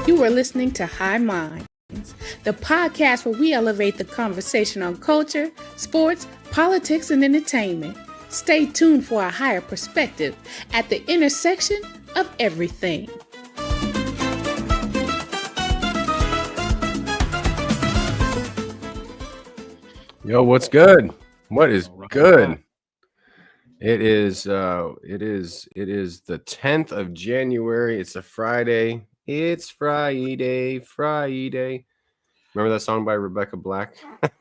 You are listening to High Minds, the podcast where we elevate the conversation on culture, sports, politics, and entertainment. Stay tuned for a higher perspective at the intersection of everything. Yo, what's good? What is good? It is the 10th of January. It's a Friday. It's Friday. Remember that song by Rebecca Black?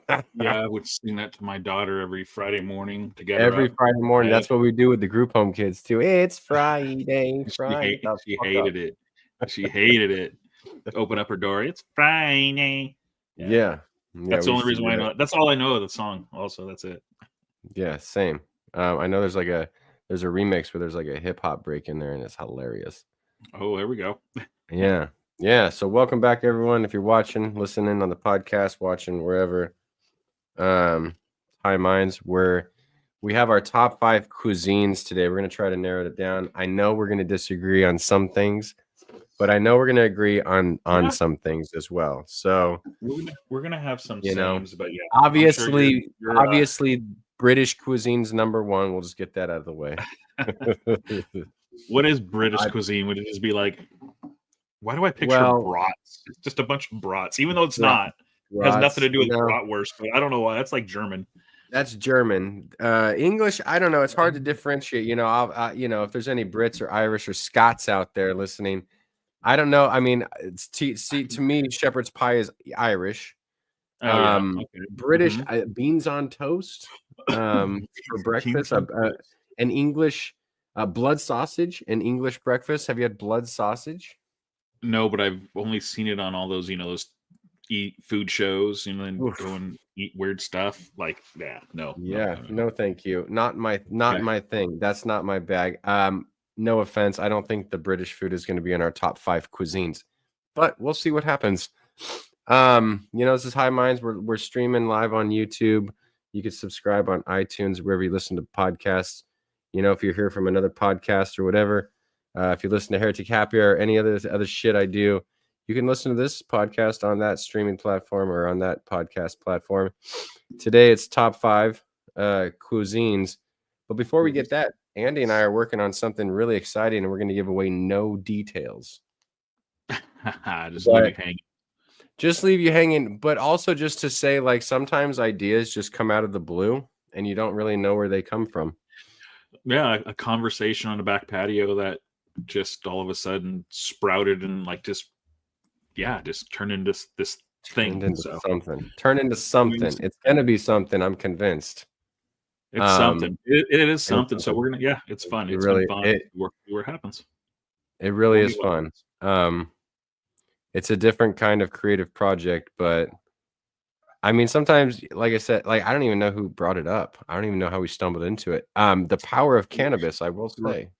Yeah, I would sing that to my daughter every Friday morning together. Every Friday morning. That's what we do with the group home kids too. It's Friday. She hated it. She hated it. Open up her door. It's Friday. Yeah. That's the only reason why I know it. That's all I know of the song. Also, that's it. Yeah, same. I know there's a remix where there's like a hip hop break in there, and it's hilarious. Oh, there we go. Yeah. So welcome back, everyone. If you're watching, listening on the podcast, watching wherever, High Minds, where we have our top 5 cuisines today. We're gonna try to narrow it down. I know we're gonna disagree on some things, but I know we're gonna agree on some things as well. So we're gonna have some names, but yeah, obviously, British cuisine's number one. We'll just get that out of the way. What is British cuisine? Would it just be like? Why do I picture brats? It's just a bunch of brats, even though it's not. It has nothing to do with bratwurst, but I don't know why. That's like German. That's German. English, I don't know. It's hard to differentiate. If there's any Brits or Irish or Scots out there listening, I don't know. I mean, to me, shepherd's pie is Irish. British beans on toast for breakfast. An English blood sausage, an English breakfast. Have you had blood sausage? No, but I've only seen it on all those, those eat food shows, and go and eat weird stuff. Like, no, thank you. Not my thing. That's not my bag. No offense. I don't think the British food is going to be in our top 5 cuisines, but we'll see what happens. This is High Minds. We're streaming live on YouTube. You can subscribe on iTunes, wherever you listen to podcasts. If you're here from another podcast or whatever, if you listen to Heretic Happy or any other shit I do, you can listen to this podcast on that streaming platform or on that podcast platform. Today it's top 5 cuisines. But before we get that, Andy and I are working on something really exciting, and we're going to give away no details. Just leave you hanging, but also just to say, like, sometimes ideas just come out of the blue, and you don't really know where they come from. Yeah, a conversation on the back patio that just all of a sudden sprouted and just turned into this thing. Turn into something. It's gonna be something. I'm convinced. It's something. It is something. So we're gonna. It's fun. It's really fun. See what happens. It really is fun. It's a different kind of creative project, but I mean, sometimes, like I said, I don't even know who brought it up. I don't even know how we stumbled into it. The power of cannabis, I will say.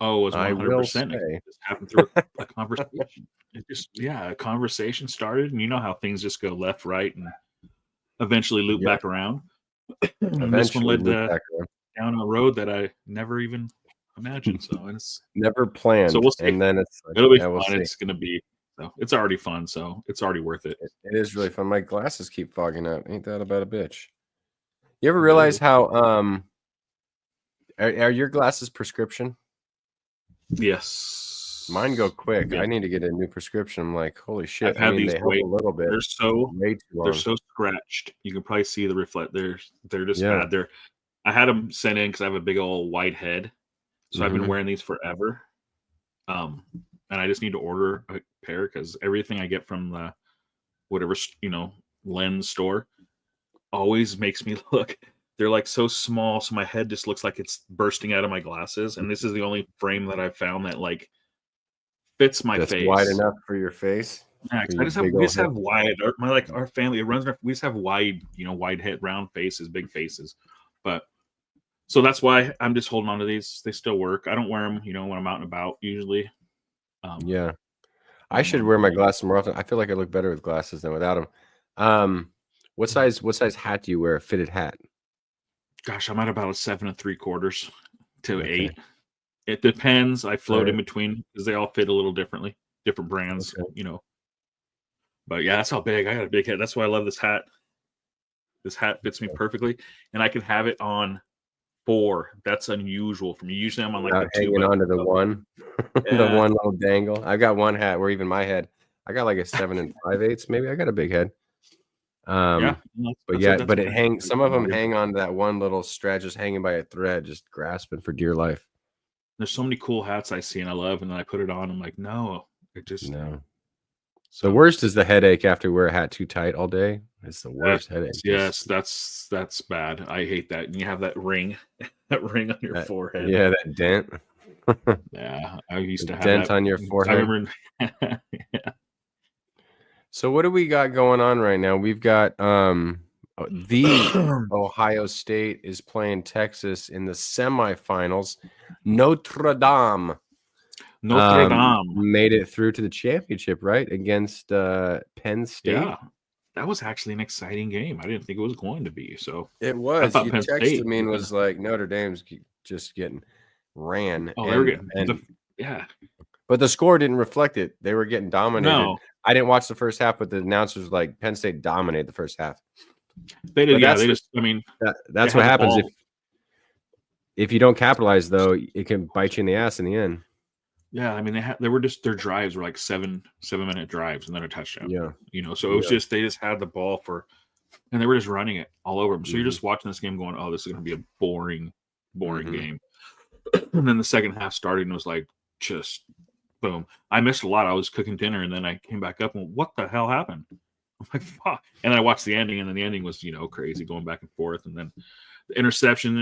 Oh, it was 100%. It just happened through a conversation. A conversation started, and you know how things just go left, right, and eventually loop back around. And this one led down a road that I never even Imagine so. And it's never planned. So we'll see. And then it'll be we'll fun. see. It's gonna be it's already fun, so it's already worth it. It is really fun. My glasses keep fogging up. Ain't that about a bitch? You ever realize how are your glasses prescription? Yes. Mine go quick. Yeah. I need to get a new prescription. I'm like, holy shit. I've had these they help a little bit. They're so scratched. You can probably see the reflect. They're just bad. I had them sent in because I have a big old wide head. So I've been wearing these forever. And I just need to order a pair because everything I get from the whatever lens store always makes me look. They're like so small, so my head just looks like it's bursting out of my glasses. And this is the only frame that I've found that like fits my face. Wide enough for your face. Yeah, we just have wide. Our family, it runs. We just have wide, wide head, round faces, big faces. But so that's why I'm just holding on to these. They still work. I don't wear them, when I'm out and about usually. I should wear my glasses more often. I feel like I look better with glasses than without them. What size hat do you wear? A fitted hat? Gosh, I'm at about a 7 3/4 to 8. It depends. I float in between because they all fit a little differently, different brands, But yeah, that's how big. I got a big head. That's why I love this hat. This hat fits me perfectly, and I can have it on 4. That's unusual for me. Usually I'm on like the 2. Hanging onto the one, the one little dangle. I've got one hat where even my head, I got like a 7 5/8. Maybe I got a big head. But it hangs. Some of them hang on to that one little stretch, just hanging by a thread, just grasping for dear life. There's so many cool hats I see and I love, and then I put it on. I'm like, no, it just no. So the worst is the headache after you wear a hat too tight all day. It's the worst headache. Yes, that's bad. I hate that. And you have that ring, on your forehead. Yeah, that dent. Yeah, I used to have dent that on your forehead. I remember. Yeah. So what do we got going on right now? We've got the Ohio State is playing Texas in the semifinals. Notre Dame made it through to the championship, right? Against Penn State. Yeah, that was actually an exciting game. I didn't think it was going to be. So it was. You texted me and was like, Notre Dame's just getting ran. Oh, they were getting but the score didn't reflect it. They were getting dominated. No. I didn't watch the first half, but the announcers like Penn State dominated the first half. They did. Yeah, that's what happens if you don't capitalize, though. It can bite you in the ass in the end. Yeah, I mean they were just their drives were like 7-minute drives and then a touchdown. Yeah, so it was just they just had the ball and they were just running it all over them. So you're just watching this game going, oh, this is going to be a boring game. And then the second half started and it was like just boom. I missed a lot. I was cooking dinner and then I came back up and what the hell happened? I'm like, fuck. And I watched the ending and then the ending was, crazy going back and forth. And then the interception,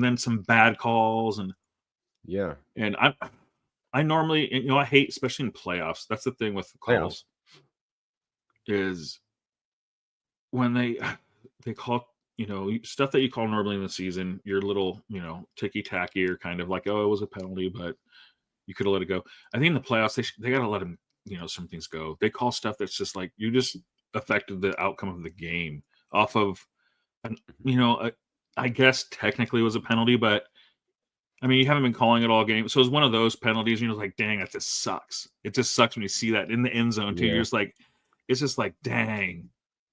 then some bad calls. And I normally, I hate, especially in playoffs. That's the thing with the calls is when they call, stuff that you call normally in the season, you're a little, ticky-tacky or kind of like, oh, it was a penalty, but you could have let it go. I think in the playoffs, they got to let them, some things go. They call stuff that's just like, you just affected the outcome of the game off of, I guess technically it was a penalty, but I mean, you haven't been calling it all game. So it was one of those penalties, and you're like, dang, that just sucks. It just sucks when you see that in the end zone, too. Yeah. You're just like, it's just like, dang.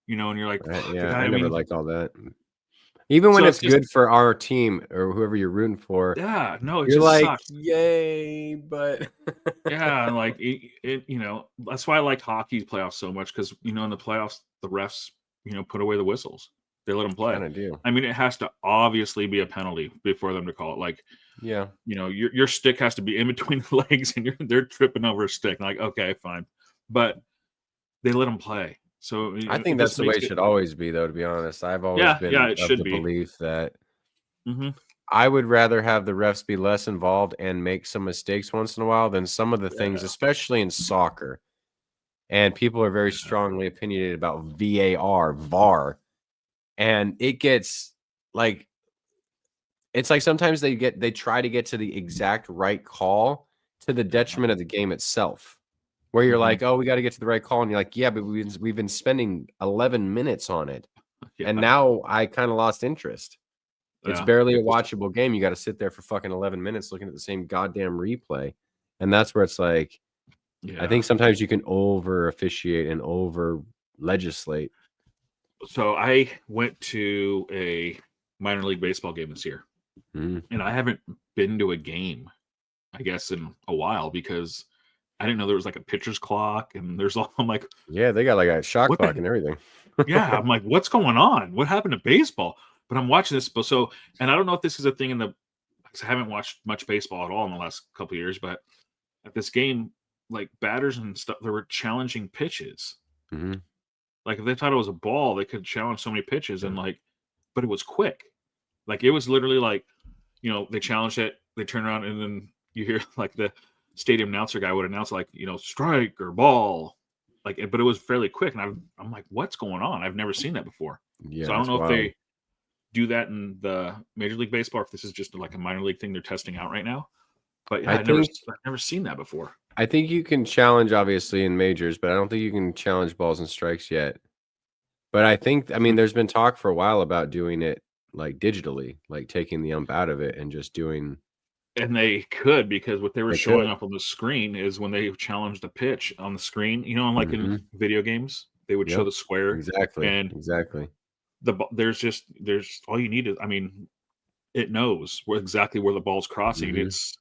And you're like, I never liked all that. Even when it's good for our team or whoever you're rooting for. Yeah, no, you're just like, sucks. Yay, but. Yeah, and like, that's why I like hockey playoffs so much because, in the playoffs, the refs, put away the whistles. They let them play. Kind of do. I mean, it has to obviously be a penalty before them to call it. Like, your stick has to be in between the legs, and they're tripping over a stick. Like, okay, fine, but they let them play. So I think that's the way it should always be, though. To be honest, I've always been of the belief that I would rather have the refs be less involved and make some mistakes once in a while than some of the things, especially in soccer. And people are very strongly opinionated about VAR. And it gets like, it's like sometimes they try to get to the exact right call to the detriment of the game itself, where you're like, oh, we got to get to the right call. And you're like, yeah, but we've been spending 11 minutes on it. Yeah. And now I kind of lost interest. It's barely a watchable game. You got to sit there for fucking 11 minutes looking at the same goddamn replay. And that's where it's like, I think sometimes you can over officiate and over legislate. So I went to a minor league baseball game this year, and I haven't been to a game, I guess, in a while because I didn't know there was like a pitcher's clock, and there's all. I'm like, yeah, they got like a shot clock and everything. Yeah, I'm like, what's going on? What happened to baseball? But I'm watching this, so, and I don't know if this is a thing because I haven't watched much baseball at all in the last couple of years, but at this game, like batters and stuff, they were challenging pitches. Like if they thought it was a ball, they could challenge so many pitches, and but it was quick. Like it was literally like, they challenged it, they turn around, and then you hear like the stadium announcer guy would announce like, strike or ball, but it was fairly quick, and I'm like, what's going on? I've never seen that before. Yeah, so I don't know if they do that in the Major League Baseball, or if this is just like a minor league thing they're testing out right now. But yeah, I've never seen that before. I think you can challenge obviously in majors, but I don't think you can challenge balls and strikes yet. But I mean, there's been talk for a while about doing it like digitally, like taking the ump out of it and just doing. And they could, because what they were showing up on the screen is when they challenged the pitch on the screen, like in video games, they would show the square. Exactly. There's all you need is, I mean, it knows exactly where the ball's crossing. It's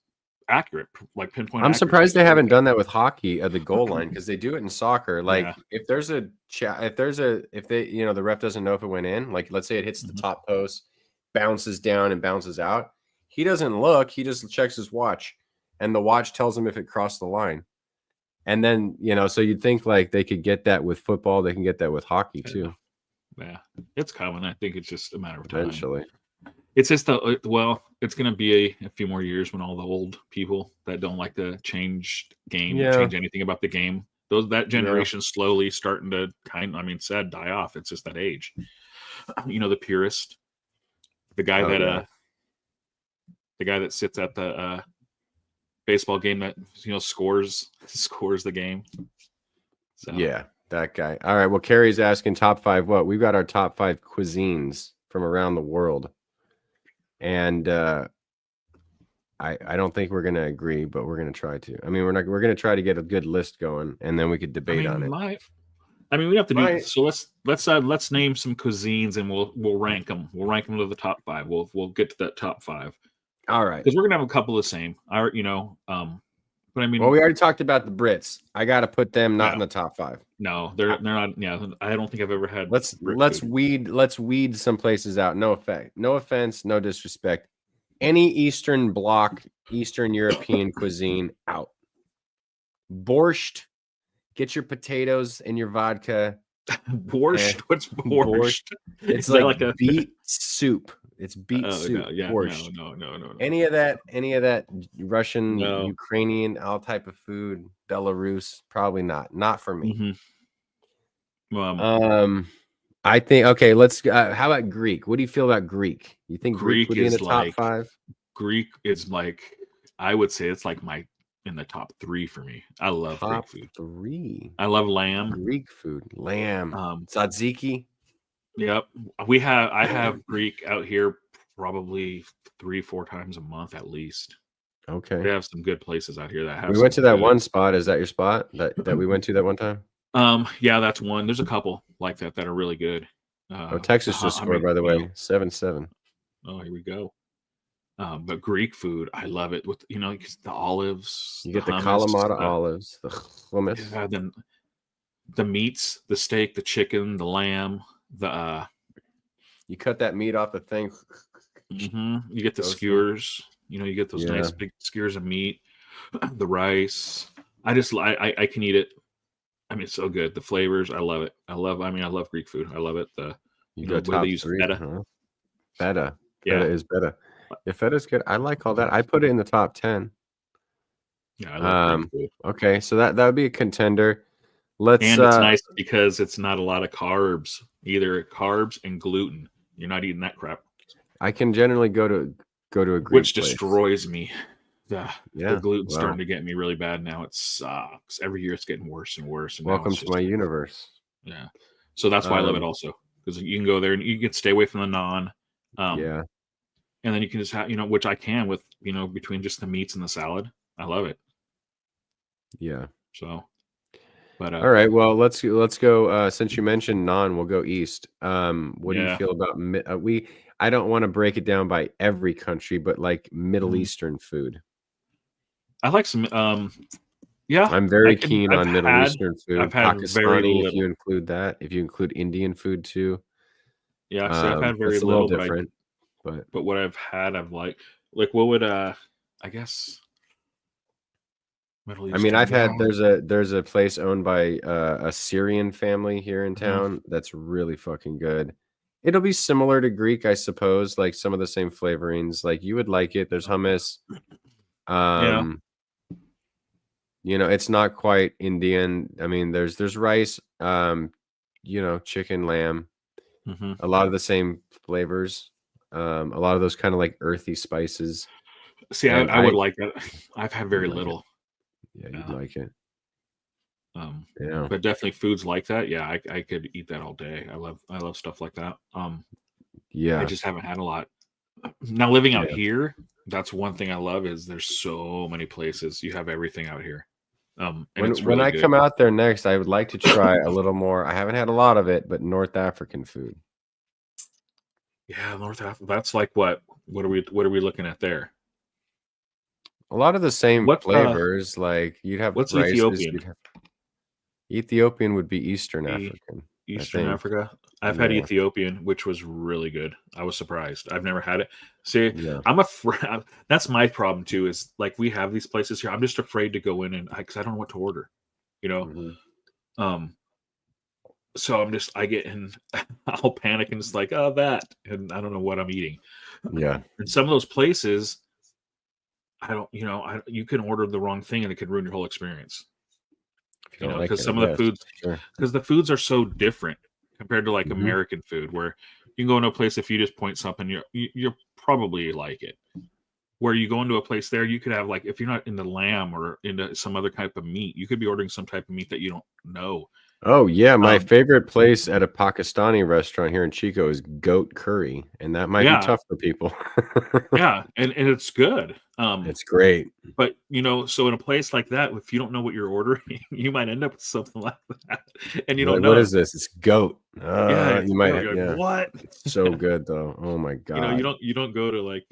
accurate, like pinpoint. I'm surprised they haven't done that with hockey at the goal line, because they do it in soccer. Like if the ref doesn't know if it went in, like let's say it hits the top post, bounces down and bounces out, he doesn't look, he just checks his watch, and the watch tells him if it crossed the line. And then, so you'd think like they could get that with football, they can get that with hockey too. Yeah, it's coming. I think it's just a matter of time. Eventually. It's just it's going to be a few more years when all the old people that don't like to change change anything about the game, that generation slowly starting to die off. It's just that age. The purist, the guy that sits at the baseball game that scores the game. So. Yeah, that guy. All right. Well, Carrie's asking top 5 what? We've got our top 5 cuisines from around the world. And I don't think we're going to agree, but we're going to try to. I mean, we're going to try to get a good list going, and then we could debate on it. We have to do so. Let's name some cuisines, and we'll rank them. We'll rank them to the top 5. We'll get to that top 5. All right, because we're gonna have a couple of the same. But I mean, well, we already talked about the Brits. I got to put them not in the top 5. No, they're not. Yeah, I don't think I've ever had. Let's weed some places out. No offense, no disrespect. Any Eastern Bloc, Eastern European cuisine out. Borscht. Get your potatoes and your vodka. Borscht? What's borscht? It's like a beet soup. It's beet soup. Borscht. No. Any of that Russian, Ukrainian, all type of food, Belarus, probably not. Not for me. I think let's. How about Greek? What do you feel about Greek? You think Greek would be in the top 5? Greek is like, I would say it's like in the top 3 for me. I love top Greek food. 3. I love lamb. Greek food, lamb, tzatziki. Yep, I have Greek out here probably 3-4 times a month at least. Okay, we have some good places out here that have. We went to that one spot. Is that your spot that we went to that one time? Yeah, that's one. There's a couple like that are really good. Texas just scored, by the way, 7-7. Oh, here we go. But Greek food, I love it with the olives. You get the Kalamata olives, the hummus. Yeah, then the meats, the steak, the chicken, the lamb, you cut that meat off the thing. You get the skewers. You get those nice big skewers of meat. The rice. I can eat it. I mean, it's so good. The flavors, I love it. I love Greek food. I love it. You go top they use 3. Feta. Huh? Feta. Feta is better. Yeah, feta's good. I like all that. I put it in the top 10. Yeah, I love Greek food. Okay, so that would be a contender. And it's nice because it's not a lot of carbs, either carbs and gluten. You're not eating that crap. I can generally go to a Greek which place. Destroys me. The gluten's starting to get me really bad now. It sucks. Every year it's getting worse and worse. And welcome to my universe. Yeah. So that's why I love it also, because you can go there and you can stay away from the naan. and then you can just have, which I can with, between just the meats and the salad. I love it. Yeah. So, but all right. Well, let's go. Since you mentioned naan, we'll go east. What do you feel about I don't want to break it down by every country, but like Middle Eastern food. I like some. Yeah, I'm very keen on Middle Eastern food. I've had very Pakistani, little. if you include that. If you include Indian food too. Yeah, so I've had very it's a little, little different. But what I've had, I've like what would I guess Middle I mean, Eastern. I've had there's a place owned by a Syrian family here in town that's really fucking good. It'll be similar to Greek, I suppose, like some of the same flavorings. Like you would like it. There's hummus. It's not quite Indian. I mean, there's rice, chicken, lamb, a lot of the same flavors, a lot of those kind of like earthy spices. See, I would like that. I've had very little. Yeah, you'd like it. But definitely foods like that. Yeah, I could eat that all day. I love stuff like that. Yeah, I just haven't had a lot. Now living out here, that's one thing I love is there's so many places. You have everything out here. And when I come out there next, I would like to try a little more. I haven't had a lot of it, but North African food. Yeah, North Africa. That's like what are we looking at there? A lot of the same flavors. Like you'd have what's rices, Ethiopian? Ethiopian would be Eastern African. Eastern Africa. I've had Ethiopian, which was really good. I was surprised. I've never had it. See, I'm afraid. That's my problem too. Is like we have these places here. I'm just afraid to go in and because I don't know what to order. So I get in. I'll panic and it's like, oh, that, and I don't know what I'm eating. Yeah. And some of those places, I don't. You can order the wrong thing and it could ruin your whole experience. Because some of the foods, because the foods are so different compared to like American food, where you can go into a place, if you just point something, you're probably like it. Where you go into a place there, you could have like, if you're not into lamb or into some other type of meat, you could be ordering some type of meat that you don't know. Oh yeah, my favorite place at a Pakistani restaurant here in Chico is goat curry, and that might be tough for people. Yeah, and it's good. It's great. But so in a place like that, if you don't know what you're ordering, you might end up with something like that, and you don't know. What is this? It's goat. Yeah, you might. Like, what? It's so good though. Oh my god. You don't go to like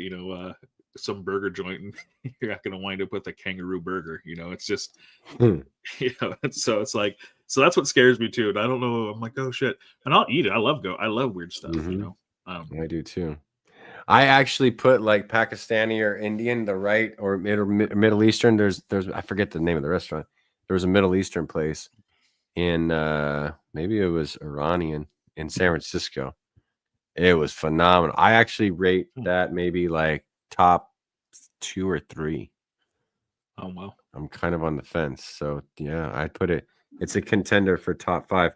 some burger joint and you're not going to wind up with a kangaroo burger. It's just so it's like, so that's what scares me too. And I don't know. I'm like, oh shit, and I'll eat it. I love weird stuff. I do too. I actually put like Pakistani or Indian, the right or Middle Eastern. There's I forget the name of the restaurant. There was a Middle Eastern place in maybe it was Iranian in San Francisco. It was phenomenal. I actually rate that maybe like top 2 or 3. Oh wow. I'm kind of on the fence. So yeah, I'd put it. It's a contender for top 5.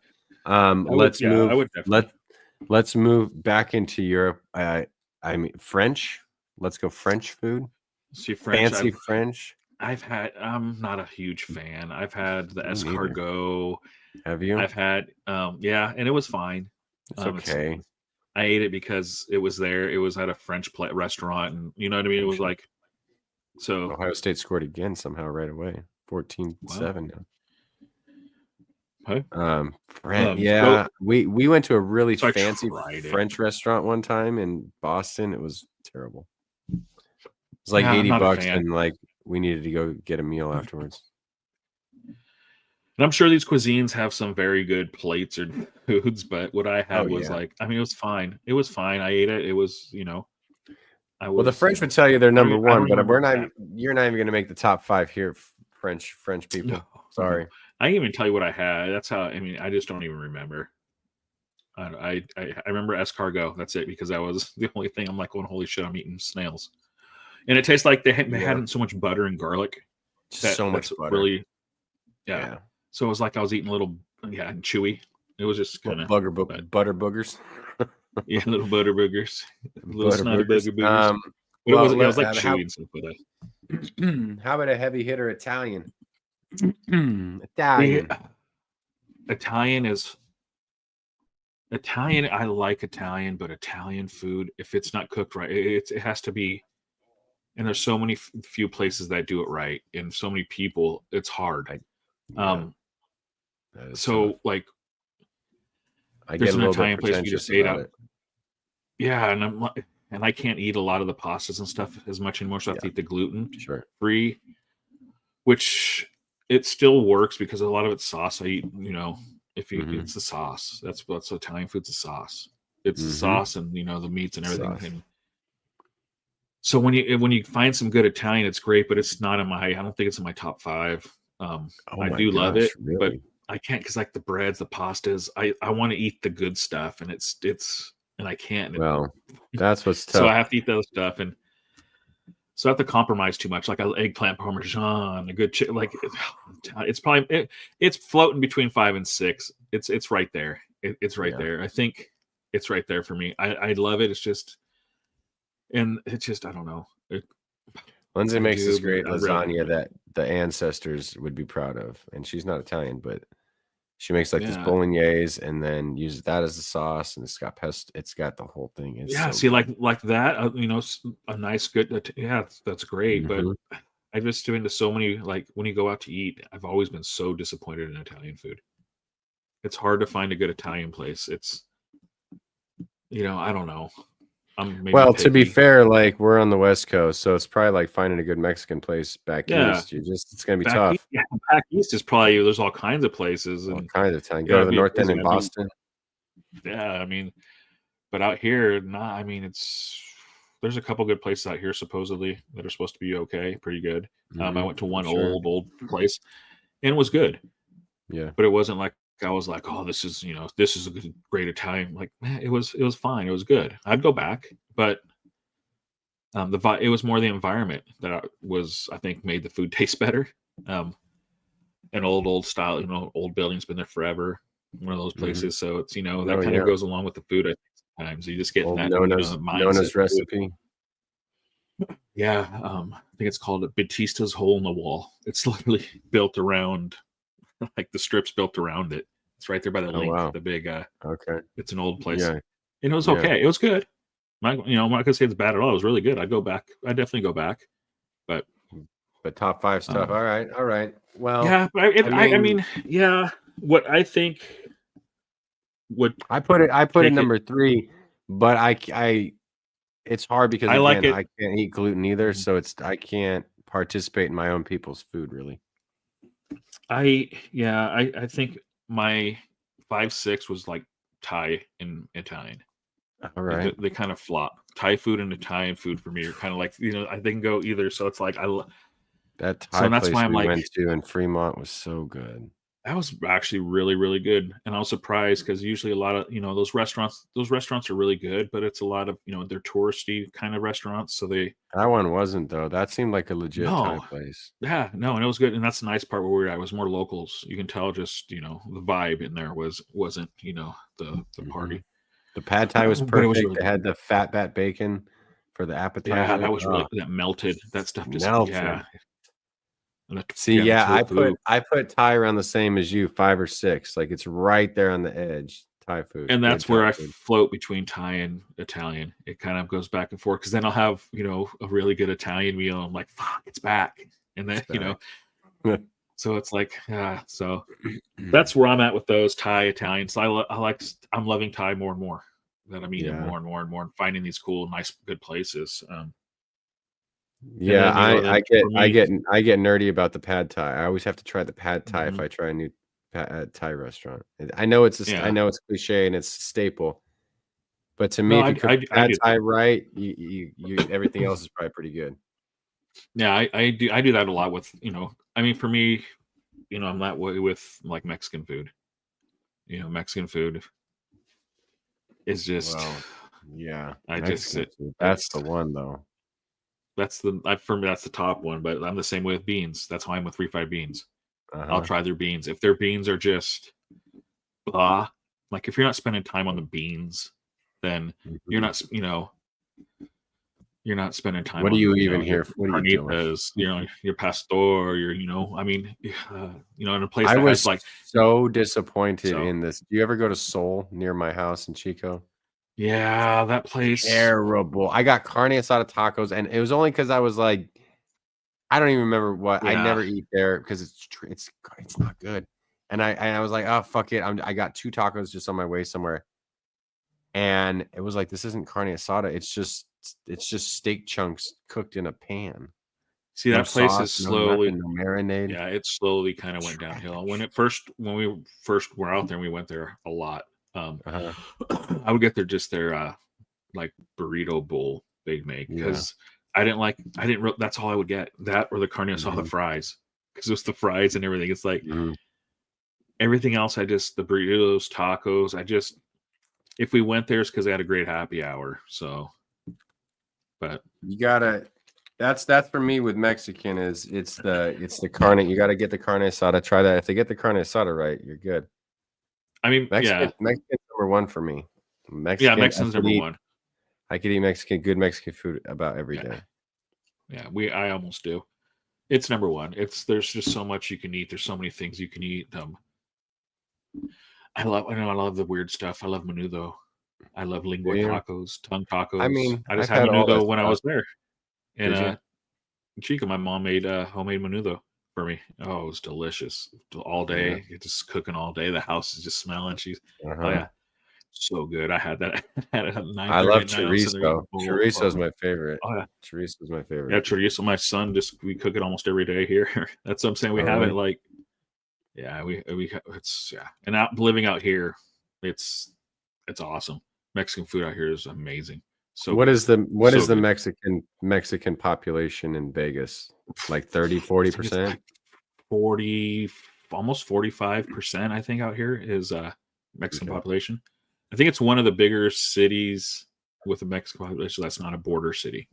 Let's move back into Europe. I mean French. Let's go French food. See, Fancy French. I'm not a huge fan. I've had the escargot. Have you? I've had yeah, and it was fine. It's okay. I ate it because it was there. It was at a French restaurant, and you know what I mean. It was like, so Ohio State scored again somehow right away, 14-7 now. Okay. We went to a really fancy French restaurant one time in Boston. It was terrible. It was like $80, and like we needed to go get a meal afterwards. And I'm sure these cuisines have some very good plates or foods, but what I had was like, I mean, it was fine. It was fine. I ate it. It was, well, the French would tell you they're number 1, but you're not even going to make the top 5 here. French people. No, sorry. I didn't even tell you what I had. That's how, I mean, I just don't even remember. I remember escargot. That's it, because that was the only thing I'm like, oh, holy shit, I'm eating snails. And it tastes like they hadn't so much butter and garlic. So much butter. Really, yeah. So it was like I was eating a little, and chewy. It was just kind of butter boogers. Yeah, little butter boogers. Little snotty butter boogers. It was like chewy and stuff. How about a heavy hitter Italian? Italian is Italian, I like Italian, but Italian food, if it's not cooked right, it has to be. And there's so many few places that do it right, and so many people, it's hard. So tough. like, I there's get a an little bit Italian place we pretentious just ate about out. it. Yeah, and I can't eat a lot of the pastas and stuff as much anymore, so I have to eat the gluten free, which it still works because a lot of it's sauce. I eat, if you it's the sauce. That's Italian food's a sauce. It's the sauce and the meats and everything. And so when you find some good Italian, it's great, but it's not I don't think it's in my top 5. I do love it, really? but I can't, because like the breads, the pastas, I want to eat the good stuff, and it's and I can't. Well, that's what's tough. So I have to eat those stuff, and so I have to compromise too much, like an eggplant parmesan, a good like it's probably it's floating between 5 and 6. It's right there. It's right there. I think it's right there for me. I love it. It's just, and it's just, I don't know. Lindsay makes this great lasagna that the ancestors would be proud of, and she's not Italian, but she makes like this bolognese and then uses that as the sauce, and it's got pesto. It's got the whole thing. It's like that. A nice good. That's great. But I've just been to so many. Like when you go out to eat, I've always been so disappointed in Italian food. It's hard to find a good Italian place. It's, I don't know. Well, to be fair, like we're on the West Coast, so it's probably like finding a good Mexican place back east. It's gonna be tough. Back east is probably, there's all kinds of places and all kinds of time. Go to the North End in Boston. But out here, there's a couple good places out here supposedly that are supposed to be pretty good. I went to one old place, and it was good. Yeah, but it wasn't like I was like, oh, this is a great Italian. Like, man, it was fine. It was good. I'd go back, but it was more the environment that I think made the food taste better. An old style, old building's been there forever. One of those places, so it's that kind of goes along with the food. I think sometimes you just get that Nona's recipe. Yeah, I think it's called Batista's Hole in the Wall. It's literally built around, like the strip's built around it. It's right there by the link. Wow. The big it's an old place. And it was okay. It was good. I'm not gonna say it's bad at all. It was really good. I'd go back. I'd definitely go back. But top 5 stuff. All right. Well, yeah, but I mean, what I think I put it number 3, but I it's hard because I can't eat gluten either, so I can't participate in my own people's food really. I think my 5-6 was like Thai and Italian. All right, they kind of flop. Thai food and Italian food for me are kind of like they can go either. So it's like that Thai place that's why we went to in Fremont was so good. That was actually really, really good, and I was surprised because usually a lot of those restaurants are really good, but it's a lot of they're touristy kind of restaurants. So that one wasn't though. That seemed like a legit Thai place. Yeah, no, and it was good, and that's the nice part where we were at. It was more locals. You can tell just the vibe in there wasn't the party. The pad thai was perfect. Really they had the fat bat bacon for the appetizer. Yeah, that was really that melted. That stuff just melted. Yeah. See, I put Thai around the same as you, 5 or 6. Like it's right there on the edge. Thai food, and that's where I float between Thai and Italian. It kind of goes back and forth because then I'll have a really good Italian meal. And I'm like, fuck, it's back, and then so it's like so that's where I'm at with those Thai, Italian. So I'm loving Thai more and more. That I'm eating more and more and more, and finding these cool, nice, good places. Yeah, I get nerdy about the pad thai. I always have to try the pad thai if I try a new Thai restaurant. I know it's cliche and it's a staple, but to me, if you cook pad thai right, you everything else is probably pretty good. Yeah, I do that a lot with I mean, for me, I'm that way with like Mexican food. Mexican food is just that's the one though. For me, that's the top one, but I'm the same way with beans. That's why I'm with refried beans. I'll try their beans. If their beans are just blah, like if you're not spending time on the beans, then you're not, You're not spending time. What do you even hear? What are you doing? Your pastor, I mean, in a place I that was has like so disappointed in this. Do you ever go to Seoul near my house in Chico? Yeah, that place terrible. I got carne asada tacos, and it was only because I was like, I don't even remember what. I never eat there because it's not good. And I was like, oh fuck it. I got 2 tacos just on my way somewhere, and it was like, this isn't carne asada. It's just steak chunks cooked in a pan. See, that place is slowly no marinade. Yeah, it slowly kind of went downhill. When we first were out there, and we went there a lot. I would get their like burrito bowl they make because that's all I would get, that or the carne asada fries, because it was the fries and everything. It's like everything else. The burritos, tacos. If we went there, it's because I had a great happy hour. So, but you gotta. That's for me with Mexican is it's the carne. You got to get the carne asada. Try that. If they get the carne asada right, you're good. I mean, Mexican's number one for me. Mexican's number one. I could eat good Mexican food about every day. Yeah, I almost do. It's number one. There's just so much you can eat. There's so many things you can eat. I love the weird stuff. I love menudo. I love lengua tacos, tongue tacos. I mean, I just had menudo when I was there. And Chica, my mom made homemade menudo for me. Oh, it was delicious all day. Yeah. Just cooking all day. The house is just smelling. Oh yeah, so good. I had that at 9:30. I love chorizo. Chorizo is my favorite. Oh yeah, chorizo is my favorite. Yeah, chorizo. My son we cook it almost every day here. That's what I'm saying. We have it like, and living out here, it's awesome. Mexican food out here is amazing. So what is the Mexican population in Vegas? Like 30-40%? Like 40, almost 45%, I think, out here is Mexican population. I think it's one of the bigger cities with a Mexican population that's not a border city.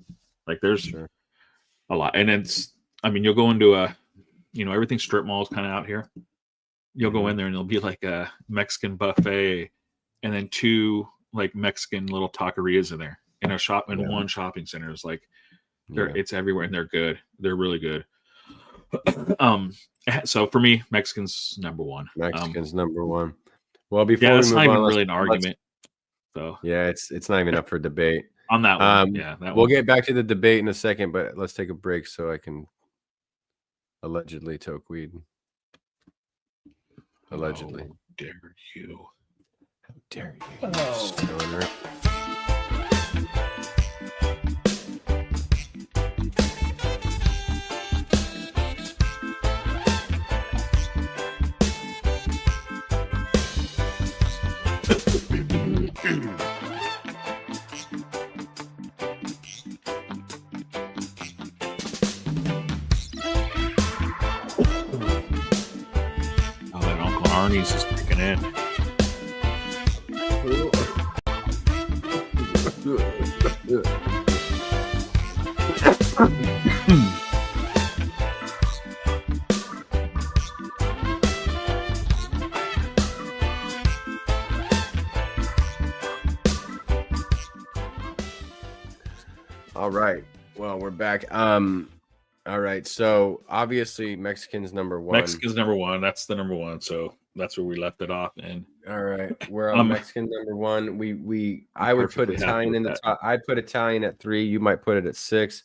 Like there's a lot. And you'll go into everything strip malls kind of out here. You'll go in there and there'll be like a Mexican buffet and then 2 like Mexican little taquerias in there. In one shopping center. It's like it's everywhere, and they're good. They're really good. So for me, Mexican's number one. Number one. Well, before we it's move not even on, really an argument. So it's not even up for debate on that one. We'll get back to the debate in a second, but let's take a break so I can allegedly toke weed. Allegedly. How dare you? How dare you? That Uncle Arnie's is kicking in. All right. Well, we're back. All right. So obviously Mexican's number one. Mexican's number one. That's the number one. So that's where we left it off. And all right, we're on Mexican number one. I would put Italian in the top. I'd put Italian at 3. You might put it at 6.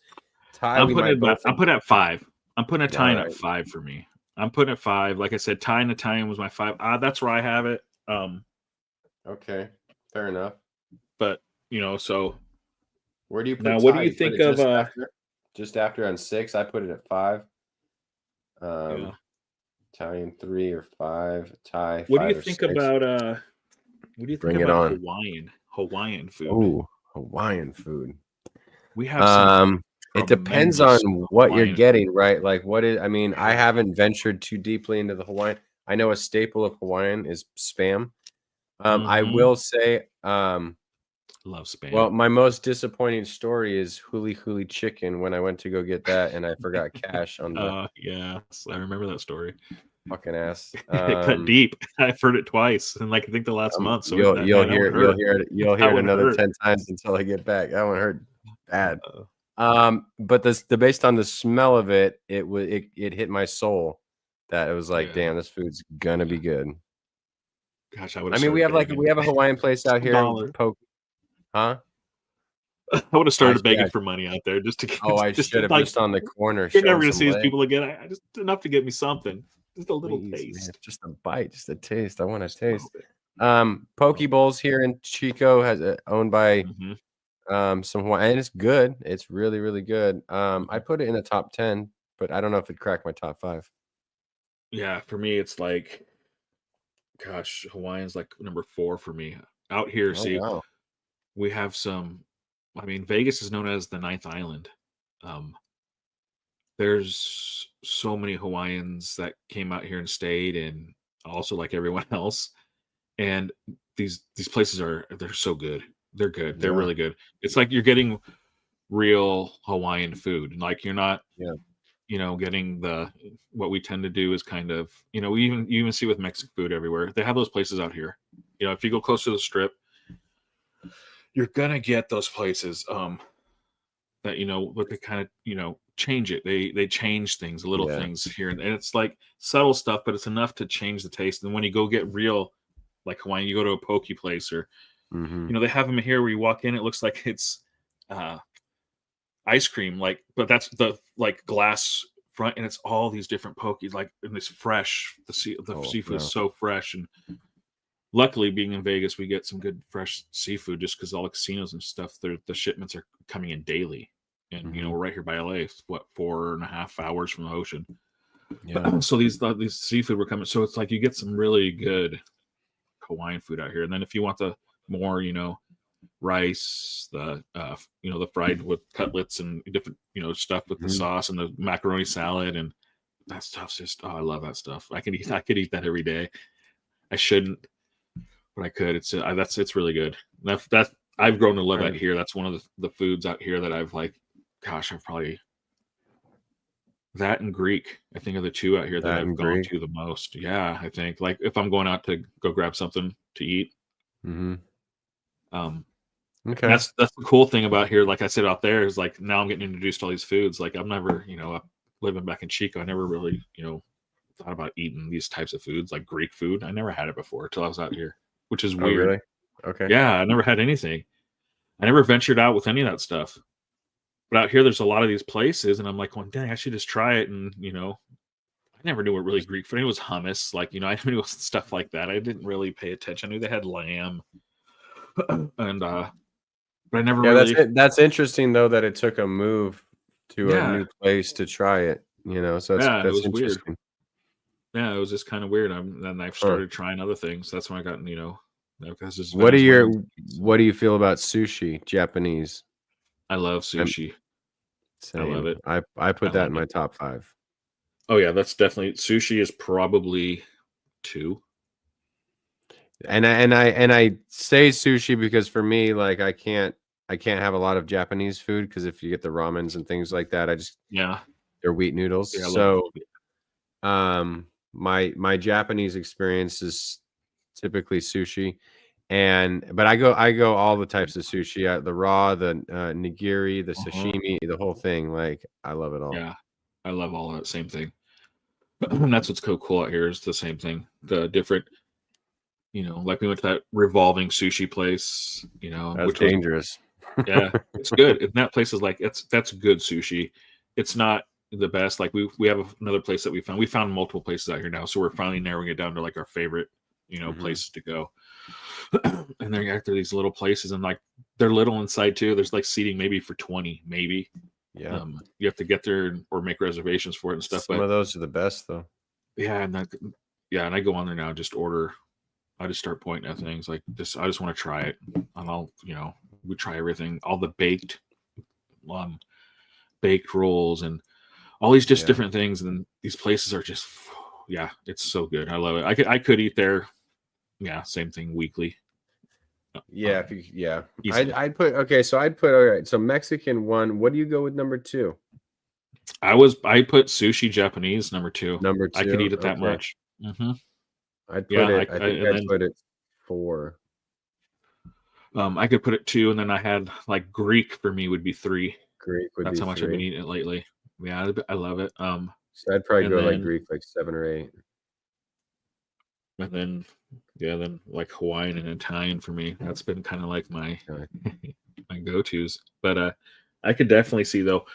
I'm putting it at 5. I'm putting Italian at 5 for me. I'm putting it 5. Like I said, Thai and Italian was my 5. That's where I have it. Okay, fair enough. But so where do you put now? Thai? What do you think of just after on 6? I put it at 5. Italian 3 or 5. Thai. What do you think about Hawaiian food? Oh, Hawaiian food. We have it depends on what you're getting, right? Like I haven't ventured too deeply into the Hawaiian. I know a staple of Hawaiian is Spam. I will say love Spam. Well, my most disappointing story is huli huli chicken when I went to go get that and I forgot cash on the yes, I remember that story. Fucking ass. It cut deep. I've heard it twice in I think the last month. So you'll hear it another 10 times until I get back. That one hurt bad. But the based on the smell of it, it hit my soul that it was like, damn, this food's gonna be good. Gosh, I would. I mean, we have a Hawaiian place out here. Huh? I would have started begging for money out there just to get. Oh, I should have just on the corner. You're never gonna see these people again. I just enough to get me something. Just a little taste. Man, just a bite, just a taste. I want to taste. Poke Bowls here in Chico has owned by some Hawaiian, and it's good. It's really, really good. I put it in the top 10, but I don't know if it cracked my top 5. Yeah, for me, it's like, gosh, Hawaiian's like number 4 for me. Out here, we have some. I mean, Vegas is known as the 9th island. There's so many Hawaiians that came out here and stayed, and also like everyone else. And these places they're so good. They're good. They're really good. It's like you're getting real Hawaiian food. Like you're not, getting what we tend to do is kind of, you even see with Mexican food everywhere. They have those places out here. If you go close to the Strip, you're gonna get those places that but they kind of change it. They change things, little things here, and it's like subtle stuff, but it's enough to change the taste. And when you go get real, like Hawaiian, you go to a poke place or they have them here where you walk in, it looks like it's ice cream, but that's the glass front, and it's all these different pokies, and it's fresh. The seafood is so fresh, and luckily, being in Vegas, we get some good fresh seafood just because all the casinos and stuff, the shipments are coming in daily. And, we're right here by LA. It's 4.5 hours from the ocean. Yeah. So these seafood were coming. So it's like you get some really good Hawaiian food out here. And then if you want the more, rice, the fried with cutlets and different, stuff with the sauce and the macaroni salad, and that stuff's just, I love that stuff. I could eat that every day. I shouldn't, but I could. It's really good. That I've grown to love out here. That's one of the foods out here that I've I've probably that and Greek. I think are the two out here that I've gone to the most. Yeah, I think if I'm going out to go grab something to eat. Okay. That's the cool thing about here. Like I said, out there is now I'm getting introduced to all these foods. I'm never, living back in Chico, I never really, thought about eating these types of foods, like Greek food. I never had it before until I was out here, which is weird. Really? Okay. Yeah, I never had anything. I never ventured out with any of that stuff. But out here, there's a lot of these places, and I'm like, well, dang, I should just try it. And, I never knew what really Greek food. It was hummus. I never knew stuff like that. I didn't really pay attention. I knew they had lamb. And, but I never really. That's interesting, though, that it took a move to a new place to try it, so that's it was interesting. Weird. Yeah, it was just kind of weird. Then I've started trying other things. That's when I got, what do you feel about sushi, Japanese? I love sushi. Same. I love it. I put that in my top 5. Oh yeah, that's definitely sushi is probably 2. And I say sushi because for me, I can't have a lot of Japanese food because if you get the ramens and things like that, they're wheat noodles. Yeah, so my Japanese experience is typically sushi. But I go all the types of sushi, the raw, the nigiri, the sashimi, the whole thing. I love it all. Yeah, I love all that same thing. And that's what's cool out here is the same thing. The different, we went to that revolving sushi place. That's which dangerous. Yeah, it's good. And that place is that's good sushi. It's not the best. We have another place that we found. We found multiple places out here now, so we're finally narrowing it down to our favorite, places to go. And they're these little places, and they're little inside too. There's seating maybe for 20, maybe. Yeah. You have to get there or make reservations for it and stuff. Some of those are the best though. Yeah, and I go on there now, just order. I just start pointing at things I just want to try it, and I'll we try everything, all the baked rolls and all these just different things, and these places are just it's so good. I love it. I could eat there. Yeah, same thing weekly. Yeah, I'd put all right. So Mexican 1. What do you go with number 2? I put sushi Japanese number 2. Number 2. I could eat it that much. Mm-hmm. I'd put it 4. I could put it 2, and then I had like Greek for me would be 3. Greek would That's be how much 3. I've been eating it lately. Yeah, I love it. So I'd probably and go like then Greek, like 7 or 8. and then then like Hawaiian and Italian for me. That's been kind of like my my go-tos. But I could definitely see though.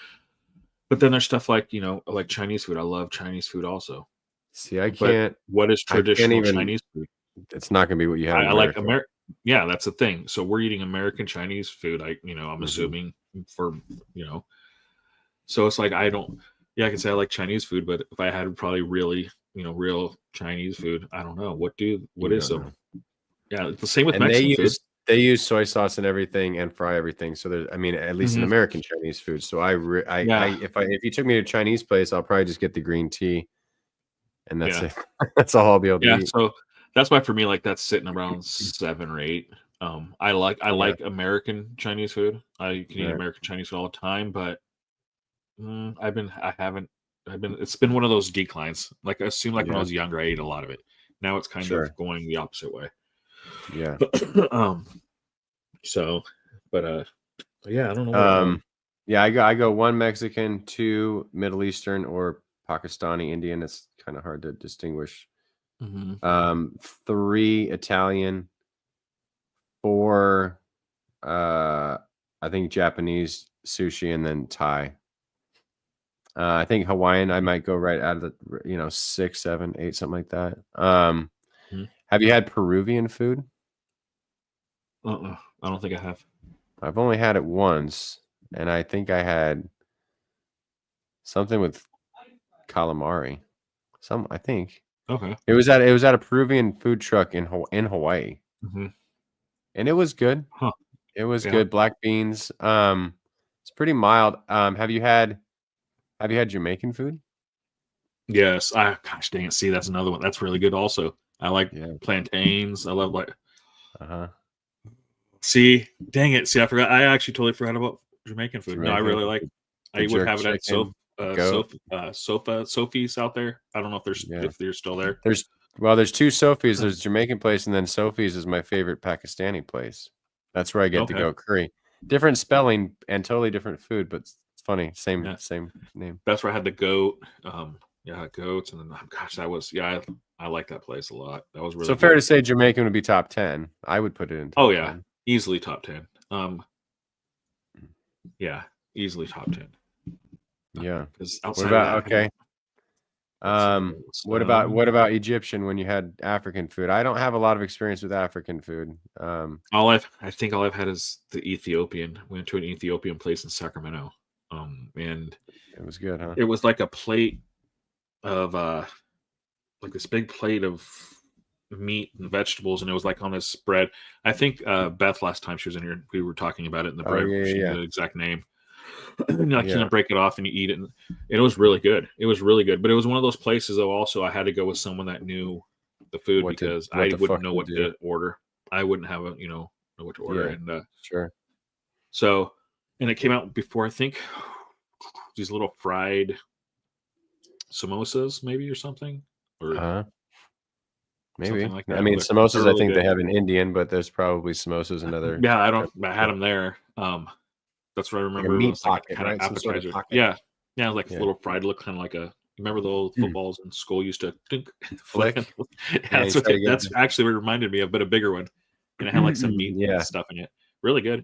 But then there's stuff like, like Chinese food. I love Chinese food also. See, I But can't. what is I can't traditional even. Chinese food? It's not going to be what you have in I like America. Yeah, that's the thing. So we're eating American Chinese food. I'm Mhm. assuming for So it's like I don't. Yeah, I can say I like Chinese food, but if I had probably really real Chinese food, I don't know what You is don't them. know. Yeah, it's the same with And they Mexican food. use soy sauce and everything and fry everything. So there's, I mean, at least in Mhm. American Chinese food. So Yeah. if you took me to a Chinese place, I'll probably just get the green tea, and that's Yeah. it. That's all I'll be able to Yeah, eat. so that's why for me, like that's sitting around 7 or 8. I like Yeah. American Chinese food. I can eat Right. American Chinese food all the time, but it's been one of those declines. Like it seemed like when I Yeah. was younger, I ate a lot of it. Now it's kind Sure. of going the opposite way. Yeah. So, but yeah, I don't know. Yeah, I go 1 Mexican, 2 Middle Eastern or Pakistani, Indian. It's kind of hard to distinguish. 3 Italian, 4 I think Japanese sushi, and then Thai. I think Hawaiian I might go right out of the 6, 7, 8, something like that. Have you had Peruvian food? I don't think I have. I've only had it once, and I think I had something with calamari. I think Okay. it was at a Peruvian food truck in Hawaii, and it was good. Huh. It was good. Black beans. It's pretty mild. Have you had Jamaican food? Yes. Gosh dang it. See, that's another one. That's really good also. I like plantains. I love like. See, dang it. See, I forgot. I actually totally forgot about Jamaican food. No, I really like. I would have it at Sophie's out there. I don't know if they're still there. There's 2 Sophie's. There's Jamaican place, and then Sophie's is my favorite Pakistani place. That's where I get the goat curry. Different spelling and totally different food, but it's funny. Same name. That's where I had the goat. Goats, and then gosh, that was I like that place a lot. That was really fair to say Jamaican would be top 10. I would put it in. Top 10. Easily top 10. Yeah, easily top 10. Yeah. What about what about Egyptian when you had African food? I don't have a lot of experience with African food. I think all I've had is the Ethiopian. We went to an Ethiopian place in Sacramento. And it was good, huh? It was like a plate of like this big plate of meat and vegetables, and it was like on this bread. I think Beth last time she was in here, we were talking about it in the bread. She knew the exact name. And you can't break it off and you eat it. And it was really good. It was really good. But it was one of those places though. Also, I had to go with someone that knew the food because I wouldn't know what to order. I wouldn't have know what to order. And sure. So, and it came out before I think these little fried samosas, maybe or something, or maybe. Like that. I mean, samosas. Really I think they have in Indian, but there's probably samosas in other. Yeah, I had them there. That's what I remember. Like a meat pocket, kind of appetizer. Sort of pocket. Yeah, like little fried. Look kind of like a. Remember the old footballs in school used to flick. That's actually what it reminded me of, but a bigger one, and it had like some meat and stuff in it. Really good.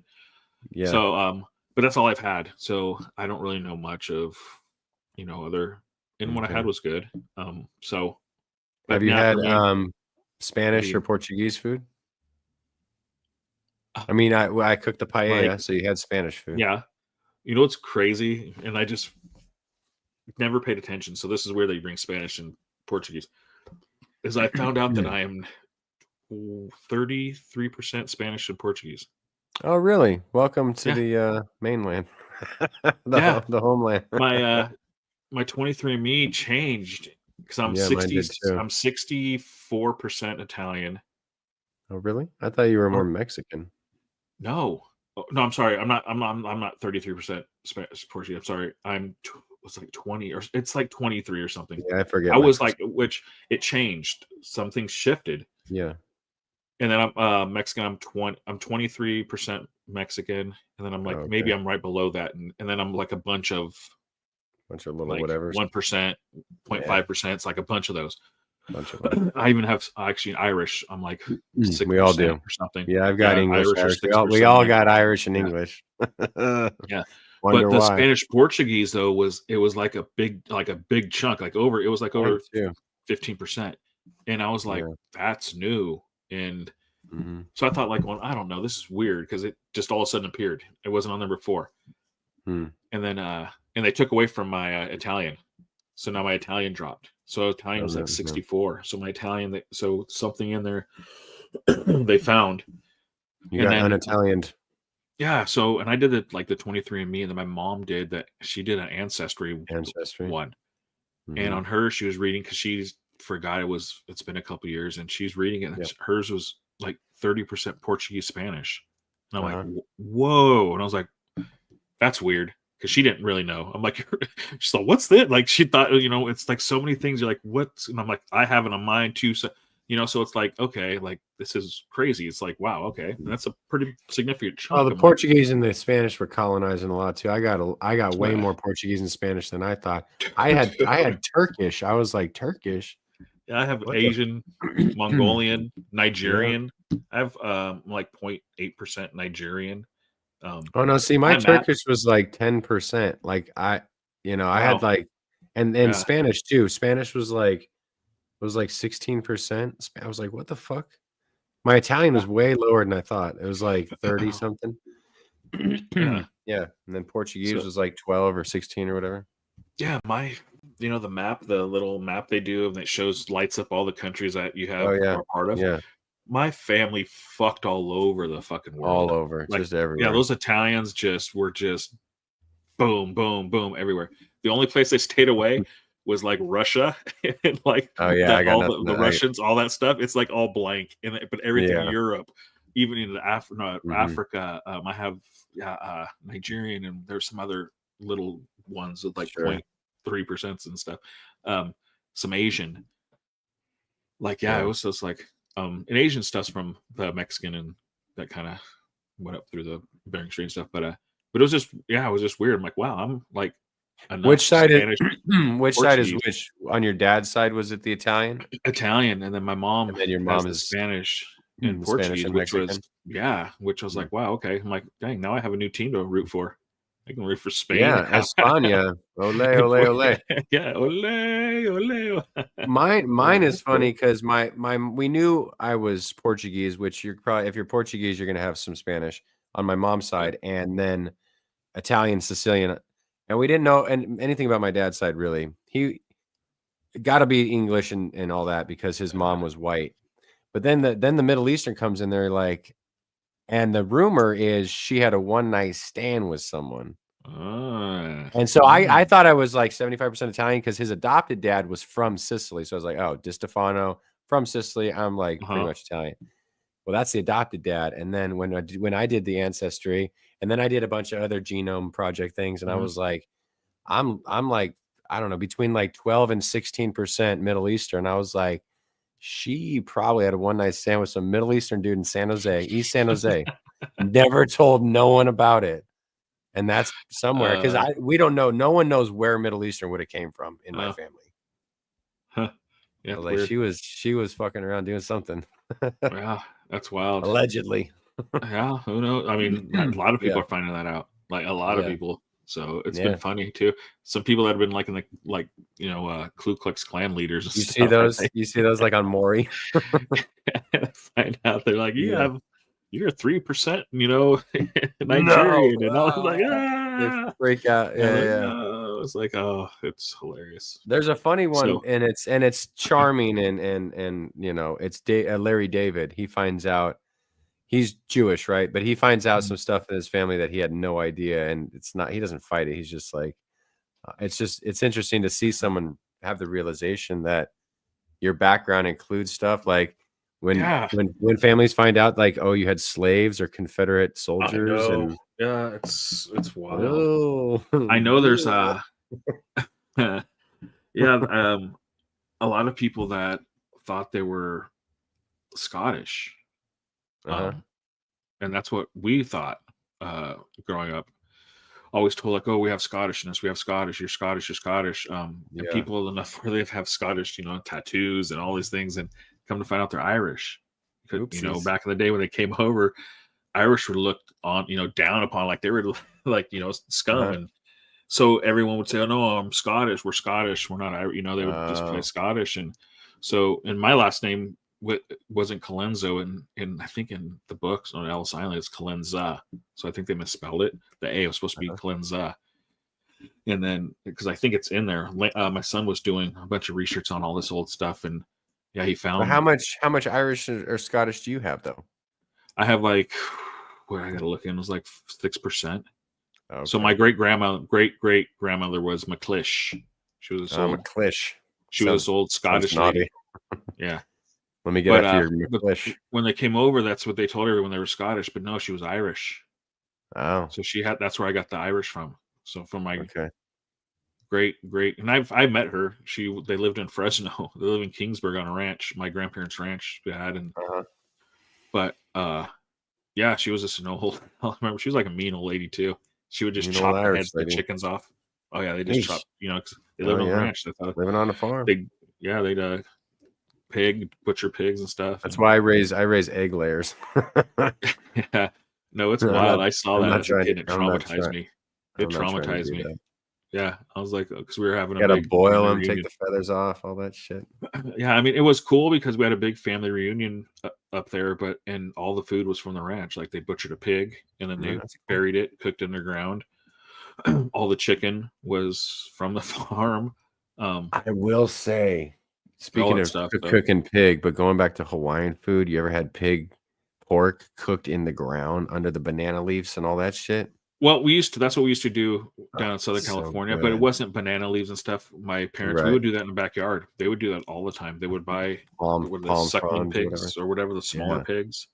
Yeah. So, but that's all I've had. So I don't really know much of, other. And what I had was good. So. Have you had Spanish or Portuguese food? I mean, I cooked the paella, so you had Spanish food. Yeah. You know what's crazy? And I just never paid attention. So this is where they bring Spanish and Portuguese. Is I found out that I am 33% Spanish and Portuguese. Oh, really? Welcome to the mainland. the homeland. My 23andMe changed because I'm 64% Italian. Oh, really? I thought you were more Mexican. No, I'm sorry. I'm not 33% Portuguese. I'm sorry. It's like 20 or it's like 23 or something. Yeah, I forget. I was like, which it changed. Something shifted. Yeah. And then I'm Mexican. I'm 23% Mexican, and then I'm like maybe I'm right below that, and then I'm like a bunch of little like whatever 1%, 0.5%. It's like a bunch of those. Bunch of them. I even have actually Irish. I'm like 6% we all do or something. Yeah, I've got English. Irish. We all got Irish and English. Yeah. Wonder But the why. Spanish Portuguese though was like a big chunk, like over 15%. And I was like, that's new. And so I thought like, well, I don't know, this is weird because it just all of a sudden appeared. It wasn't on number 4. And then and they took away from my Italian. So now my Italian dropped. So Italian was like 64. So my Italian, so something in there they found. You got un-Italianed. Yeah. So, and I did it like the 23andMe, and then my mom did that. She did an ancestry one. And on her, she was reading because she's forgot it's been a couple years, and she's reading it. And hers was like 30% Portuguese Spanish. And I'm like, whoa. And I was like, that's weird. Because she didn't really know. I'm like, she's like, what's that? Like, she thought, it's like so many things. You're like, what's? And I'm like, I have it on mine too. So, so it's like, okay, like this is crazy. It's like, wow, okay, and that's a pretty significant chunk. Oh, the Portuguese and the Spanish were colonizing a lot too. I got way more Portuguese and Spanish than I thought. I had Turkish. I was like, Turkish. Yeah, I have Asian, Mongolian, Nigerian. I have like 0.8% Nigerian. Oh no! See, my Turkish was like 10%. Like I had like, and Spanish too. Spanish was like 16%. I was like, what the fuck? My Italian was way lower than I thought. It was like 30 something. And then Portuguese was like 12 or 16 or whatever. Yeah, my the map, the little map they do, and it lights up all the countries that you have are part of. Yeah. My family fucked all over the fucking world. All over, like, just everywhere. Yeah, those Italians were just boom, boom, boom everywhere. The only place they stayed away was like Russia and like I got the Russians, all that stuff. It's like all blank, but everything in Europe, even in Africa, I have Nigerian, and there's some other little ones with like 0.3% and stuff. Some Asian, like it was just like. And Asian stuff's from the Mexican, and that kind of went up through the Bering Strait and stuff. But it was just it was just weird. I'm like, wow, I'm like, which side is which? On your dad's side, was it the Italian? Italian, and then my mom. And then your mom is Spanish and Portuguese, which was like, wow, okay. I'm like, dang, now I have a new team to root for. I can root for Spain. Yeah, España. Ole, ole, ole. Yeah, ole, ole. Mine is funny because we knew I was Portuguese, which you're probably, if you're Portuguese, you're gonna have some Spanish on my mom's side, and then Italian, Sicilian, and we didn't know anything about my dad's side really. He got to be English and all that because his mom was white. But then the Middle Eastern comes in there like. And the rumor is she had a one-night stand with someone. And so I thought I was like 75% Italian because his adopted dad was from Sicily. So I was like, oh, Di Stefano from Sicily. I'm like pretty much Italian. Well, that's the adopted dad. And then when I did the ancestry, and then I did a bunch of other genome project things, and I was like, I'm like, I don't know, between like 12 and 16% Middle Eastern. I was like, she probably had a one-night stand with some Middle Eastern dude in East San Jose. Never told no one about it. And that's somewhere because we don't know. No one knows where Middle Eastern would have came from in my family. Huh. Yeah, like weird. she was fucking around doing something. Yeah, that's wild. Allegedly. Yeah, who knows? I mean, a lot of people are finding that out. Like a lot of people. So it's been funny too. Some people that have been like in the Ku Klux Klan leaders. You see those? You see those like on Maury. Find out they're like, you're 3%, Nigerian, and I was like, they freak out. Yeah. It's like, oh, it's hilarious. There's a funny one, and it's charming, and it's Larry David. He finds out. He's Jewish, right? But he finds out some stuff in his family that he had no idea, and he doesn't fight it. He's just like, it's interesting to see someone have the realization that your background includes stuff like when families find out like, oh, you had slaves or Confederate soldiers, and it's wild. Oh. I know there's a lot of people that thought they were Scottish. And that's what we thought growing up. Always told like, oh, we have Scottishness, we have Scottish, you're Scottish, you're Scottish. And people enough where they have Scottish, tattoos and all these things, and come to find out they're Irish. Because, back in the day when they came over, Irish were looked on, down upon, like they were like, scum. And so everyone would say, oh no, I'm Scottish, we're Scottish, we're not Irish, they would just play Scottish. And so, and my last name wasn't Colenso, and I think in the books on Ellis Island it's Colenza, so I think they misspelled it. The A was supposed to be Colenza, and then because I think it's in there, my son was doing a bunch of research on all this old stuff, and he found. But how much Irish or Scottish do you have though? I have I gotta look in. It was like 6%. Okay. So my great grandmother was McClish. She was McClish. She was old Scottish lady. Yeah. Let me get after your McClish. When they came over, that's what they told everyone they were Scottish, but no, she was Irish. Oh. So that's where I got the Irish from. So from my great, and I met her. They lived in Fresno. They live in Kingsburg on a ranch, my grandparents' ranch we had, and but she was just an old. I remember she was like a mean old lady too. She would just chop the heads of the chickens off. Oh yeah, they just chop. Cause they live on a ranch. Living on a farm. They'd butcher pigs and stuff. That's why I raise egg layers. Yeah, no, it's wild. I saw that as a kid. It traumatized me. It traumatized me. Yeah, I was like, because we were having a big boil them, take the feathers off, all that shit. Yeah, I mean, it was cool because we had a big family reunion up there, and all the food was from the ranch. Like they butchered a pig and then they buried it, cooked it underground. All the chicken was from the farm. I will say, speaking of cooking pig, but going back to Hawaiian food, you ever had pork cooked in the ground under the banana leaves and all that shit? Well, that's what we used to do down in Southern California, but it wasn't banana leaves and stuff. My parents, we would do that in the backyard. They would do that all the time. They would buy suckling pigs or whatever, the smaller pigs,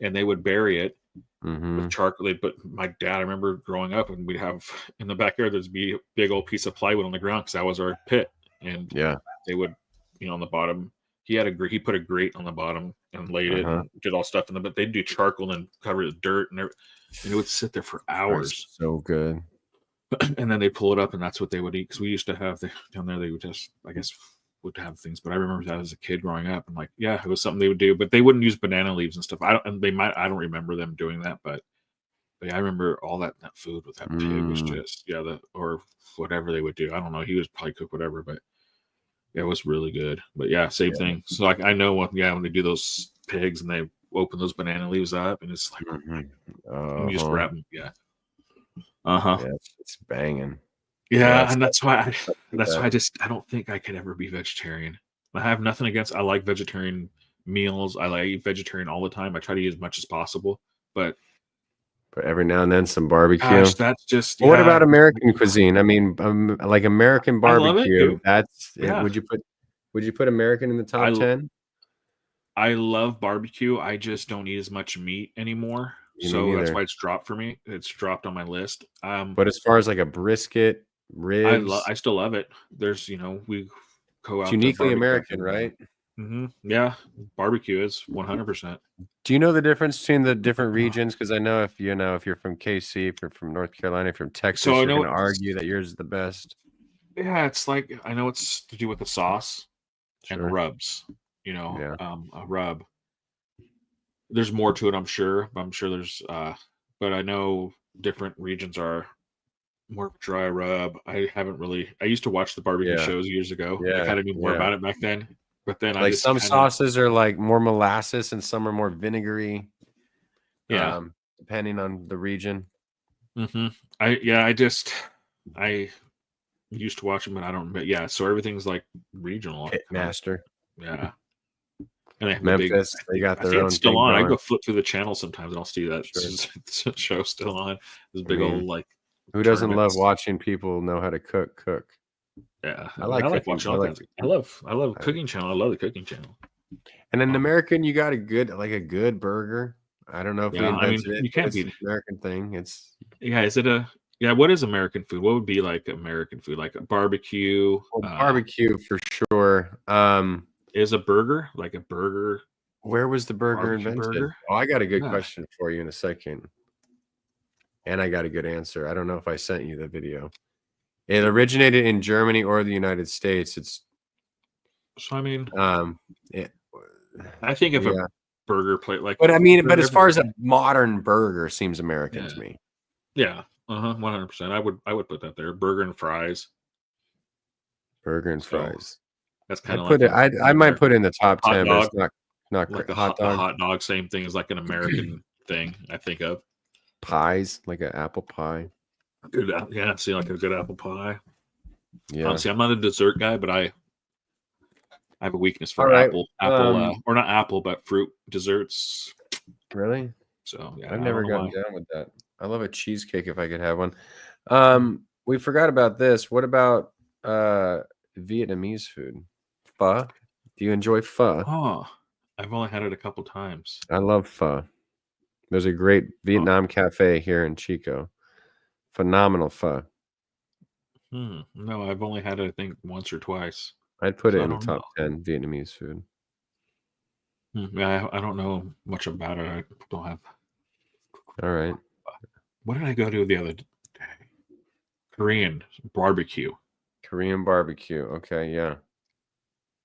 and they would bury it with charcoal. But my dad, I remember growing up, and we'd have in the backyard, there'd be a big old piece of plywood on the ground because that was our pit. And they would, on the bottom, he put a grate on the bottom and laid it and did all stuff in but they'd do charcoal and cover it with dirt and it would sit there for hours. So good. And then they pull it up and that's what they would eat. Because we used to have down there, they would just, I guess, would have things. But I remember that as a kid growing up. And it was something they would do. But they wouldn't use banana leaves and stuff. I don't remember them doing that. But I remember all that food with that pig was just, or whatever they would do. I don't know. He would probably cook whatever, but it was really good. But same thing. So I know when they do those pigs and they open those banana leaves up and it's like you just wrap them. It's banging. And that's why I don't think I could ever be vegetarian. I have nothing against. I like vegetarian meals. I eat vegetarian all the time. I try to eat as much as possible, but every now and then some barbecue. Gosh, that's just. What about American cuisine? I mean, like American barbecue. That's. Would you put American in the top 10? I love barbecue. I just don't eat as much meat anymore. So that's why it's dropped for me. It's dropped on my list. But as far as like a brisket, ribs, I still love it. There's, we go out. It's uniquely American, right? Mm-hmm. Yeah, barbecue is 100%. Do you know the difference between the different regions? Because I know if you're from KC, if you're from North Carolina, if you're from Texas, you're going to argue that yours is the best. Yeah, it's like I know it's to do with the sauce and rubs. A rub. There's more to it, I'm sure. I'm sure there's, but I know different regions are more dry rub. I used to watch the barbecue shows years ago. I kind of knew more about it back then. But then like some sauces are like more molasses and some are more vinegary. Yeah. Depending on the region. Mm-hmm. I used to watch them, but I don't. But so everything's like regional. Pitmaster. Yeah. And they have Memphis. They got their own. It's still on. I go flip through the channel sometimes and I'll see that show still on. This big old like. Who doesn't love watching people know how to cook? Yeah, I like watching all kinds. I love cooking channel. I love the cooking channel. And in American, you got a good burger. I don't know if we invented it. You can't beat an American thing. It's Is it a what is American food? What would be like American food? Like a barbecue? Barbecue for sure. Is a burger like a burger? Where was the burger invented? Burger? Oh, I got a good question for you in a second. And I got a good answer. I don't know if I sent you the video. It originated in Germany or the United States. So I mean, I think if a burger plate like, but I mean, but as far as a modern burger seems American to me. Yeah, 100%. I would put that there. Burger and fries. Burger and fries. That's kind of like I might put it in the top 10, but it's not like a hot dog. A hot dog, same thing as like an American thing. I think of pies, like an apple pie. Good, yeah. See, like a good apple pie. Yeah. See, I'm not a dessert guy, but I have a weakness for apple, or not apple, but fruit desserts. Really? So yeah, I've never gotten down with that. I love a cheesecake if I could have one. We forgot about this. What about Vietnamese food? Pho? Do you enjoy pho? Oh, I've only had it a couple times. I love pho. There's a great Vietnam cafe here in Chico. Phenomenal pho. No, I've only had it, I think, once or twice. I'd put it in the top 10 Vietnamese food. I don't know much about it. I don't have. All right. What did I go to the other day? Korean barbecue. Korean barbecue. Okay, yeah.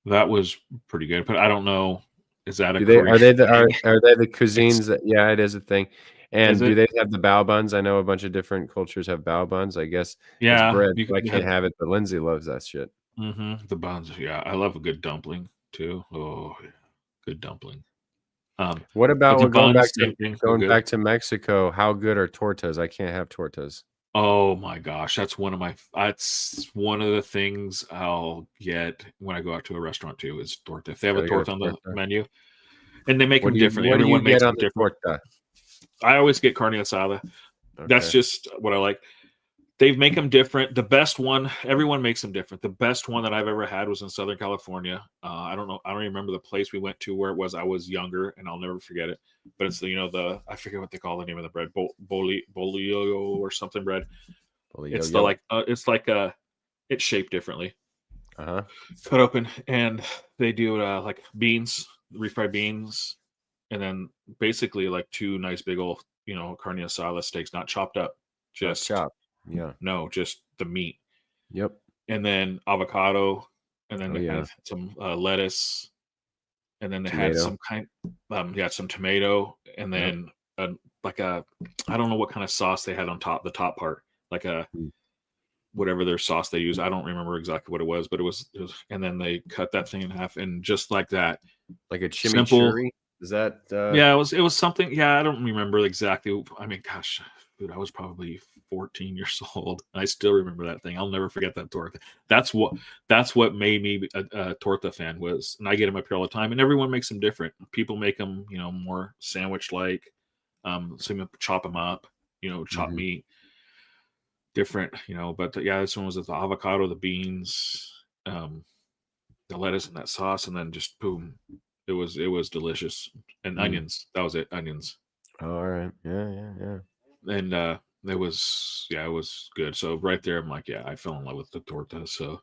That was pretty good, but I don't know. Is that are they the cuisines that? Yeah, it is a thing. And do they have the bao buns? I know a bunch of different cultures have bao buns. I guess it's bread. I can't have it, but Lindsay loves that shit. The buns, yeah. I love a good dumpling too. Oh, yeah. Good dumpling. What about going back to Mexico? How good are tortas? I can't have tortas. Oh my gosh, that's one of the things I'll get when I go out to a restaurant too is torta. If they have a torta on the menu, and they make them different. Everyone makes them different. I always get carne asada. Okay. That's just what I like. They make them different. The best one, everyone makes them different. The best one that I've ever had was in Southern California. I don't know. I don't remember the place we went to where it was. I was younger, and I'll never forget it. But it's I forget what they call the name of the bread, bolillo or something bread. It's it's shaped differently. Cut open, and they do like beans, refried beans, and then basically like two nice big old carne asada steaks, not chopped up, just chopped. Yeah. No, just the meat. Yep. And then avocado, and then they had some lettuce, and then they had some some tomato, and then I don't know what kind of sauce they had on top, the top part, like whatever their sauce they use. I don't remember exactly what it was, but it was, and then they cut that thing in half, and just like that, like a chimichurri. Is that? Yeah, it was something. Yeah, I don't remember exactly. I mean, gosh, dude, I was probably 14 years old. I still remember that thing. I'll never forget that torta. That's what made me a torta fan was, and I get them up here all the time. And everyone makes them different. People make them, more sandwich like. Some chop them up, chop meat, different, But this one was the avocado, the beans, the lettuce, and that sauce, and then just boom. It was delicious, and onions. That was it, onions. Oh, all right, yeah. And it was good. So right there, I'm like, I fell in love with the torta. So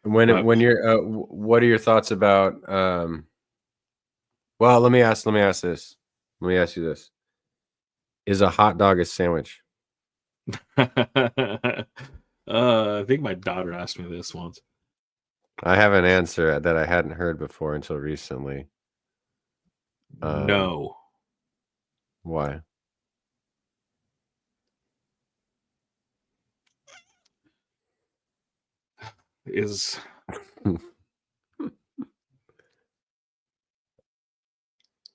when you're, what are your thoughts about? Well, let me ask this. Let me ask you this: is a hot dog a sandwich? I think my daughter asked me this once. I have an answer that I hadn't heard before until recently. No. Why? Is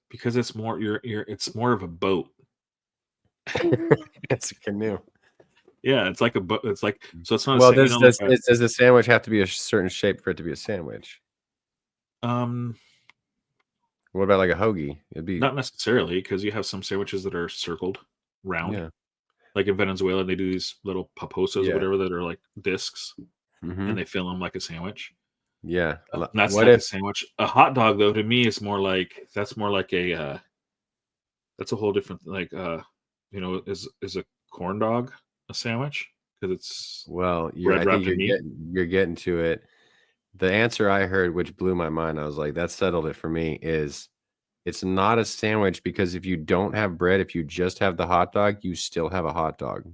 because it's more it's more of a boat. It's a canoe. Yeah, it's like a boat. It's like, so it's not. Well, does the sandwich have to be a certain shape for it to be a sandwich? What about like a hoagie? It'd be not necessarily, because you have some sandwiches that are circled, round. Yeah. Like in Venezuela, they do these little paposas or whatever that are like discs, and they fill them like a sandwich. Yeah, that's not a sandwich. A hot dog, though, to me, is more like that's a whole different is a corn dog a sandwich? Because it's I think you're getting to it. The answer I heard, which blew my mind, I was like, that settled it for me, is it's not a sandwich because if you don't have bread, if you just have the hot dog, you still have a hot dog.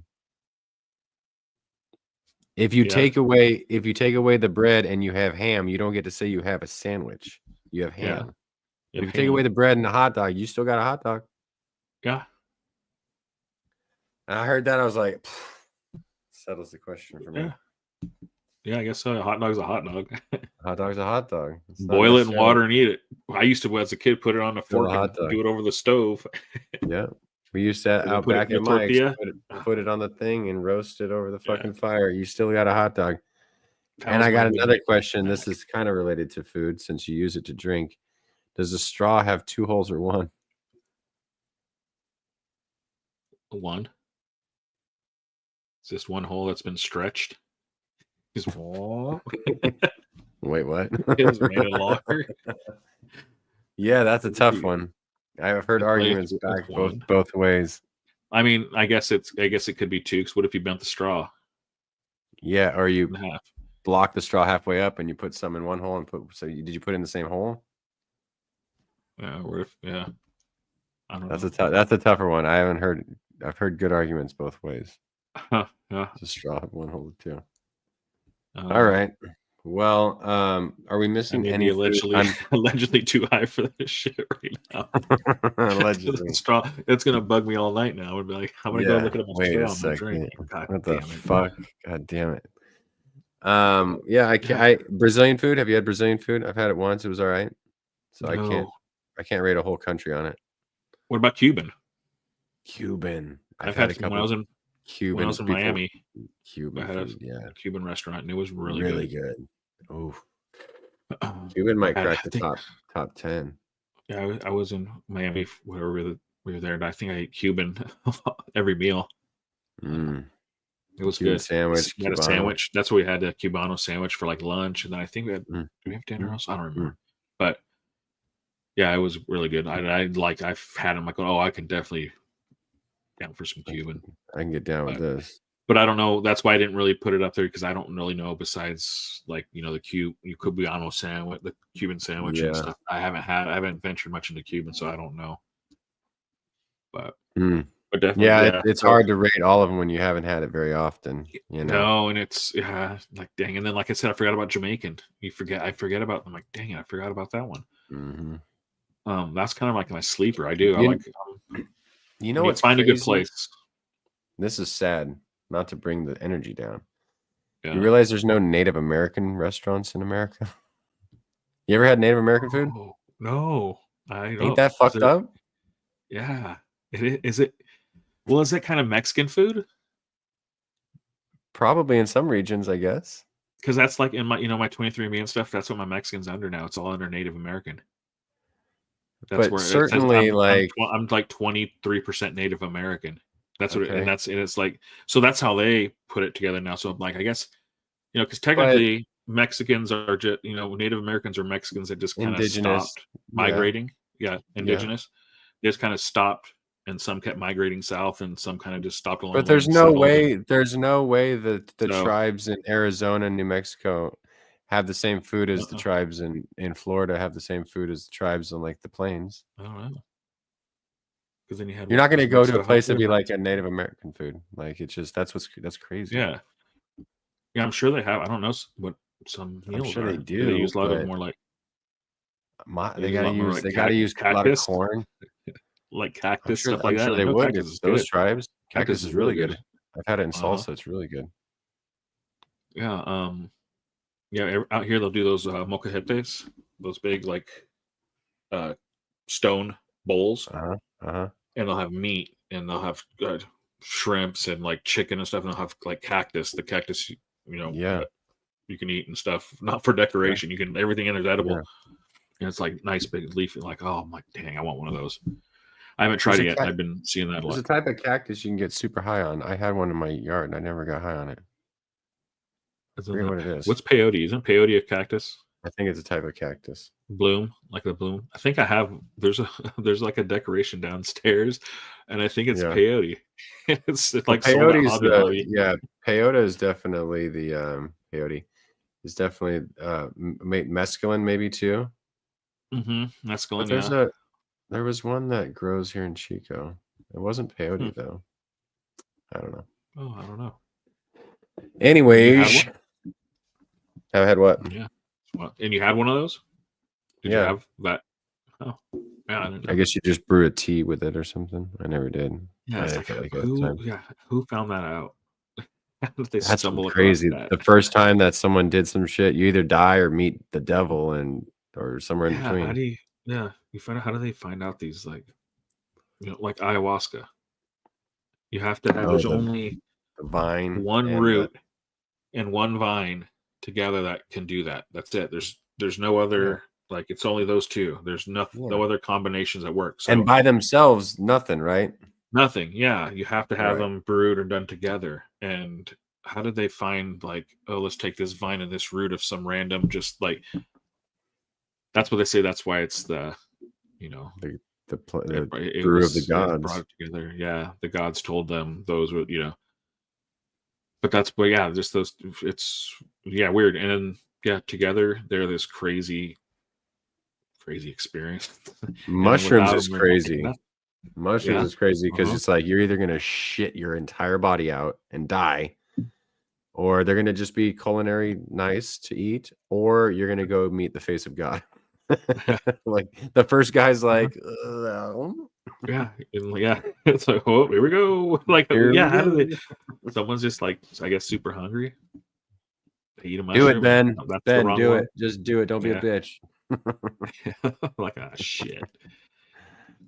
If you take away the bread and you have ham, you don't get to say you have a sandwich. You have ham. If you take away the bread and the hot dog, you still got a hot dog. Yeah. And I heard that, I was like, settles the question for me. Yeah, I guess so. A hot dog's a hot dog. Hot dog's a hot dog. Boil it in water and eat it. I used to, as a kid, put it on a fork and do it over the stove. Yeah. We used to out back at Mike's, put it on the thing and roast it over the fucking fire. You still got a hot dog. And I got another question. This is kind of related to food since you use it to drink. Does a straw have 2 holes or 1? 1. It's just 1 hole that's been stretched. Wait, what? It was made of longer. Yeah, that's a tough one. I've heard arguments back both ways. I mean, I guess it could be 2. Because what if you bent the straw? Yeah, or you block the straw halfway up and you put some in 1 hole and did you put it in the same hole? Yeah, or if I don't know. That's a tougher one. I've heard good arguments both ways. Yeah. It's a straw have 1 hole too. All right. Well, are we missing any allegedly too high for this shit right now? Allegedly. Straw. It's gonna bug me all night now. I'd be like, I'm gonna go look at my straw. What the fuck? God damn it. I Brazilian food. Have you had Brazilian food? I've had it once. It was all right. So no. I can't rate a whole country on it. What about Cuban? I've had a couple. When I was in Cuban. When I was in Miami, Cuban. I had a Cuban restaurant, and it was really good. Oh, Cuban might crack the top 10. Yeah, I was in Miami whenever we were there, and I think I ate Cuban every meal. It was Cuban good. Sandwich. We had a sandwich. That's what we had, a Cubano sandwich for like lunch, and then I think we had. Did we have dinner else? I don't remember. But yeah, it was really good. I've had them like, I can definitely down for some Cuban. I can get down with this. But I don't know. That's why I didn't really put it up there, because I don't really know besides the Cubano sandwich, the Cuban sandwich and stuff. I haven't ventured much into Cuban, so I don't know. But definitely, it's hard to rate all of them when you haven't had it very often. No, and it's like dang. And then, like I said, I forgot about Jamaican. I forget about them. Like dang it, I forgot about that one. Mm-hmm. That's kind of like my sleeper. I do. I like. What's find crazy? A good place. This is sad. Not to bring the energy down. Yeah. You realize there's no Native American restaurants in America? You ever had Native American food? No. Ain't that fucked up? Yeah. Is it? Well, is that kind of Mexican food? Probably in some regions, I guess. Because that's like in my 23andMe and stuff. That's what my Mexican's under now. It's all under Native American. That's where certainly I'm like 23% Native American. That's what it's like. So that's how they put it together now. So I'm like, I guess, because technically Mexicans are just, Native Americans are Mexicans that just kind of stopped migrating. Yeah, indigenous. They just kind of stopped, and some kept migrating south, and some kind of just stopped along. But there's no way that the tribes in Arizona and New Mexico have the same food as the tribes in Florida have the same food as the tribes on like the plains. I don't know. Because then you're not going to go to a place and be like a Native American food. Like it's just that's crazy. Yeah, I'm sure they have. I don't know what some meals I'm sure are. They do. They use a lot of more like. They got to use a lot of corn, like cactus stuff like that. I'm sure they would. Those tribes, cactus is really good. I've had it in salsa. It's really good. Yeah. Out here they'll do those molcajetes, those big like stone bowls. And they'll have meat, and they'll have shrimps and like chicken and stuff, and they'll have like cactus. The cactus, you can eat and stuff. Not for decoration. You can everything in it's edible. And it's like nice big leafy. Like, oh my dang, I want one of those. I haven't tried it yet. I've been seeing that a lot. There's a type of cactus you can get super high on. I had one in my yard, and I never got high on it. I forget what it is. What's peyote? Isn't peyote a cactus? I think it's a type of cactus. Bloom, like the bloom. I think I have. There's like a decoration downstairs, and I think it's peyote. It's like peyote is peyote is definitely the peyote is definitely mescaline maybe too. Mescaline. But there was one that grows here in Chico. It wasn't peyote though. I don't know. Oh, I don't know. Anyways, I had what? Yeah. Well, and you had one of those? Did you have that? Oh, yeah. I guess you just brew a tea with it or something. I never did. Yeah, it's like who found that out? That's crazy. The first time that someone did some shit, you either die or meet the devil, or somewhere in between. How do you find out? How do they find out these, like, like ayahuasca? You have to have there's only the vine, one root and one vine together that can do that. That's it. There's no other. Like, it's only those two. There's nothing, no other combinations that work. So, and by themselves, nothing, right? Nothing. Yeah, you have to have them brewed or done together. And how did they find, like, oh, let's take this vine and this root of some random, just like, that's what they say. That's why it's the brew of the gods brought it together. Yeah, the gods told them those were, But that's just those. It's weird. And then together they're this crazy experience. Mushrooms is crazy. Mushrooms is crazy because it's like you're either gonna shit your entire body out and die, or they're gonna just be culinary nice to eat, or you're gonna go meet the face of God. Like the first guy's like, it's like, oh, here we go. Like, someone's just like, I guess, super hungry. They eat a mushroom. Do it, Ben. Ben, do it. Just do it. Don't be a bitch. Like, shit.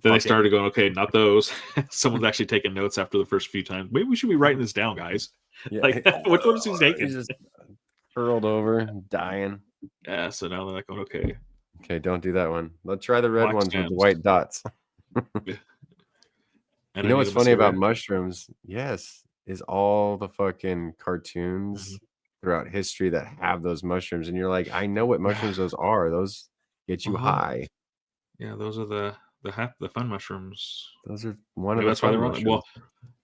Then they started going, okay, not those. Someone's actually taking notes after the first few times. Maybe we should be writing this down, guys. Like, which one is he taking? He's just curled over, dying. Yeah, so now they're like, oh, okay. Okay, don't do that one. Let's try the red ones with the white dots. You know what's funny about mushrooms? Yes, is all the fucking cartoons throughout history that have those mushrooms, and you're like, I know what mushrooms those are. Those get you high. Yeah, those are the fun mushrooms. Those are one of the fun mushrooms. Well,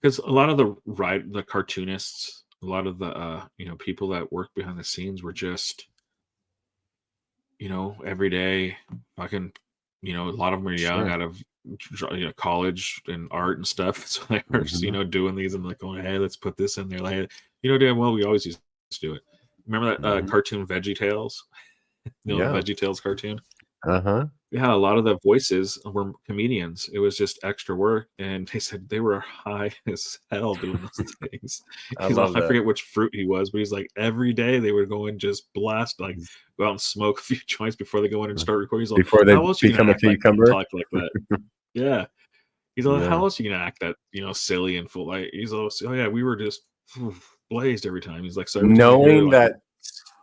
because a lot of the cartoonists, a lot of the people that work behind the scenes were just every day fucking a lot of them are young out of college and art and stuff, so they were doing these and like going, hey, let's put this in there, like damn well we always used to do it. Remember that cartoon VeggieTales? VeggieTales cartoon. Yeah, a lot of the voices were comedians. It was just extra work, and they said they were high as hell doing those things. I forget which fruit he was, but he's like, every day they would go and just blast, like, go out and smoke a few joints before they go in and start recording. He's like, before they become a cucumber. Talk like that. Yeah. He's like, how else are you gonna act that silly and full? Like, he's like, oh yeah, we were just blazed every time. He's like, so knowing that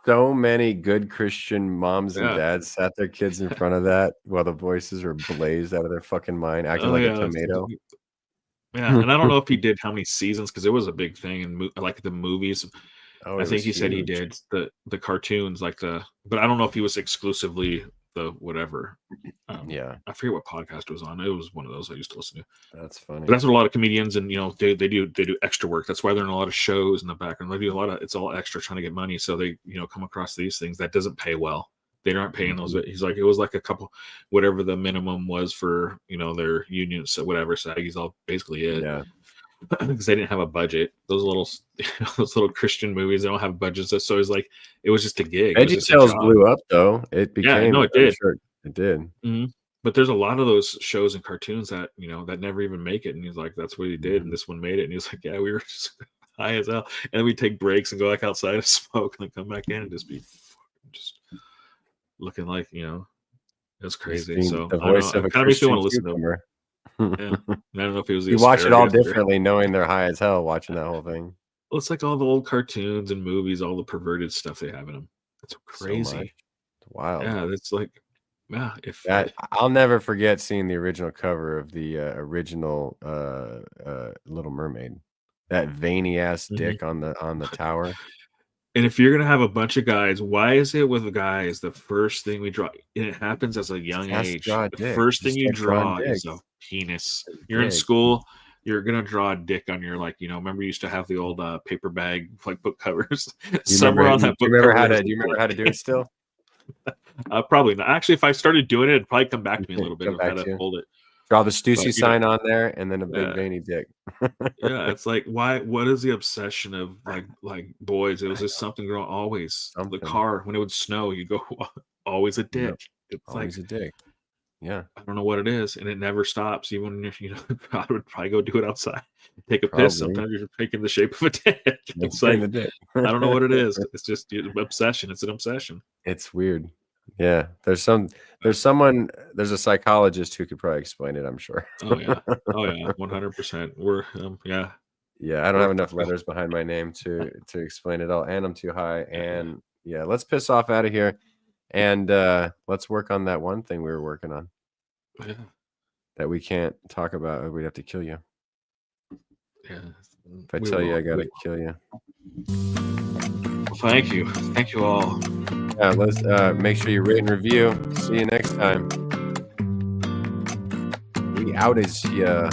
so many good Christian moms and dads sat their kids in front of that while the voices were blazed out of their fucking mind, acting like a tomato. Yeah, and I don't know if he did how many seasons, because it was a big thing in like the movies. I think he said he did the cartoons, like but I don't know if he was exclusively the whatever. I forget what podcast it was on. It was one of those I used to listen to. That's funny. But that's what a lot of comedians and they do extra work. That's why they're in a lot of shows in the background. They do a lot of, it's all extra trying to get money. So they come across these things that doesn't pay well. They aren't paying those. He's like, it was like a couple, whatever the minimum was for their unions, so whatever. So he's all basically it. Yeah. Because they didn't have a budget. Those little Christian movies, they don't have budgets. So it's like, it was just a gig. VeggieTales blew up though. It became. Yeah, no, it did. It did. Mm-hmm. But there's a lot of those shows and cartoons that that never even make it. And he's like, that's what he did, and this one made it. And he's like, yeah, we were just high as hell. And then we take breaks and go back outside and smoke, and then come back in and just be just looking like it's crazy. So the voice of a kind of makes me want to listen to him. Yeah. I don't know if it was. You watch it all differently, knowing they're high as hell, watching that whole thing. Well, it's like all the old cartoons and movies, all the perverted stuff they have in them. It's crazy. So it's wild. Yeah, it's like, yeah. I'll never forget seeing the original cover of the original Little Mermaid. That veiny ass dick on the tower. And if you're gonna have a bunch of guys, why is it with the guys the first thing we draw? And it happens as a young age. The first thing you draw is a penis. You're in school, you're gonna draw a dick on your, like, remember you used to have the old paper bag like book covers. Somewhere on that book cover. Do you remember how to do it still? Probably not. Actually, if I started doing it, it'd probably come back to me a little bit if I had to hold it. Draw the Stussy sign on there, and then a big veiny dick. Yeah, it's like, why? What is the obsession of like boys? It was just something girl always. The car, when it would snow, you go always a dick. It's always like a dick. Yeah, I don't know what it is, and it never stops. Even if I would probably go do it outside, take a piss. Sometimes you're taking the shape of a dick. It's like I don't know what it is. It's just obsession. It's an obsession. It's weird. Yeah, there's a psychologist who could probably explain it, I'm sure. Oh yeah, 100%. We're yeah. I don't have enough letters behind my name to explain it all, and I'm too high. And yeah, let's piss off out of here, and let's work on that one thing we were working on. Yeah. That we can't talk about. We'd have to kill you. Yeah. If I tell you, I gotta kill you. Well, thank you all. Yeah, let's make sure you rate and review. See you next time. We out as ya.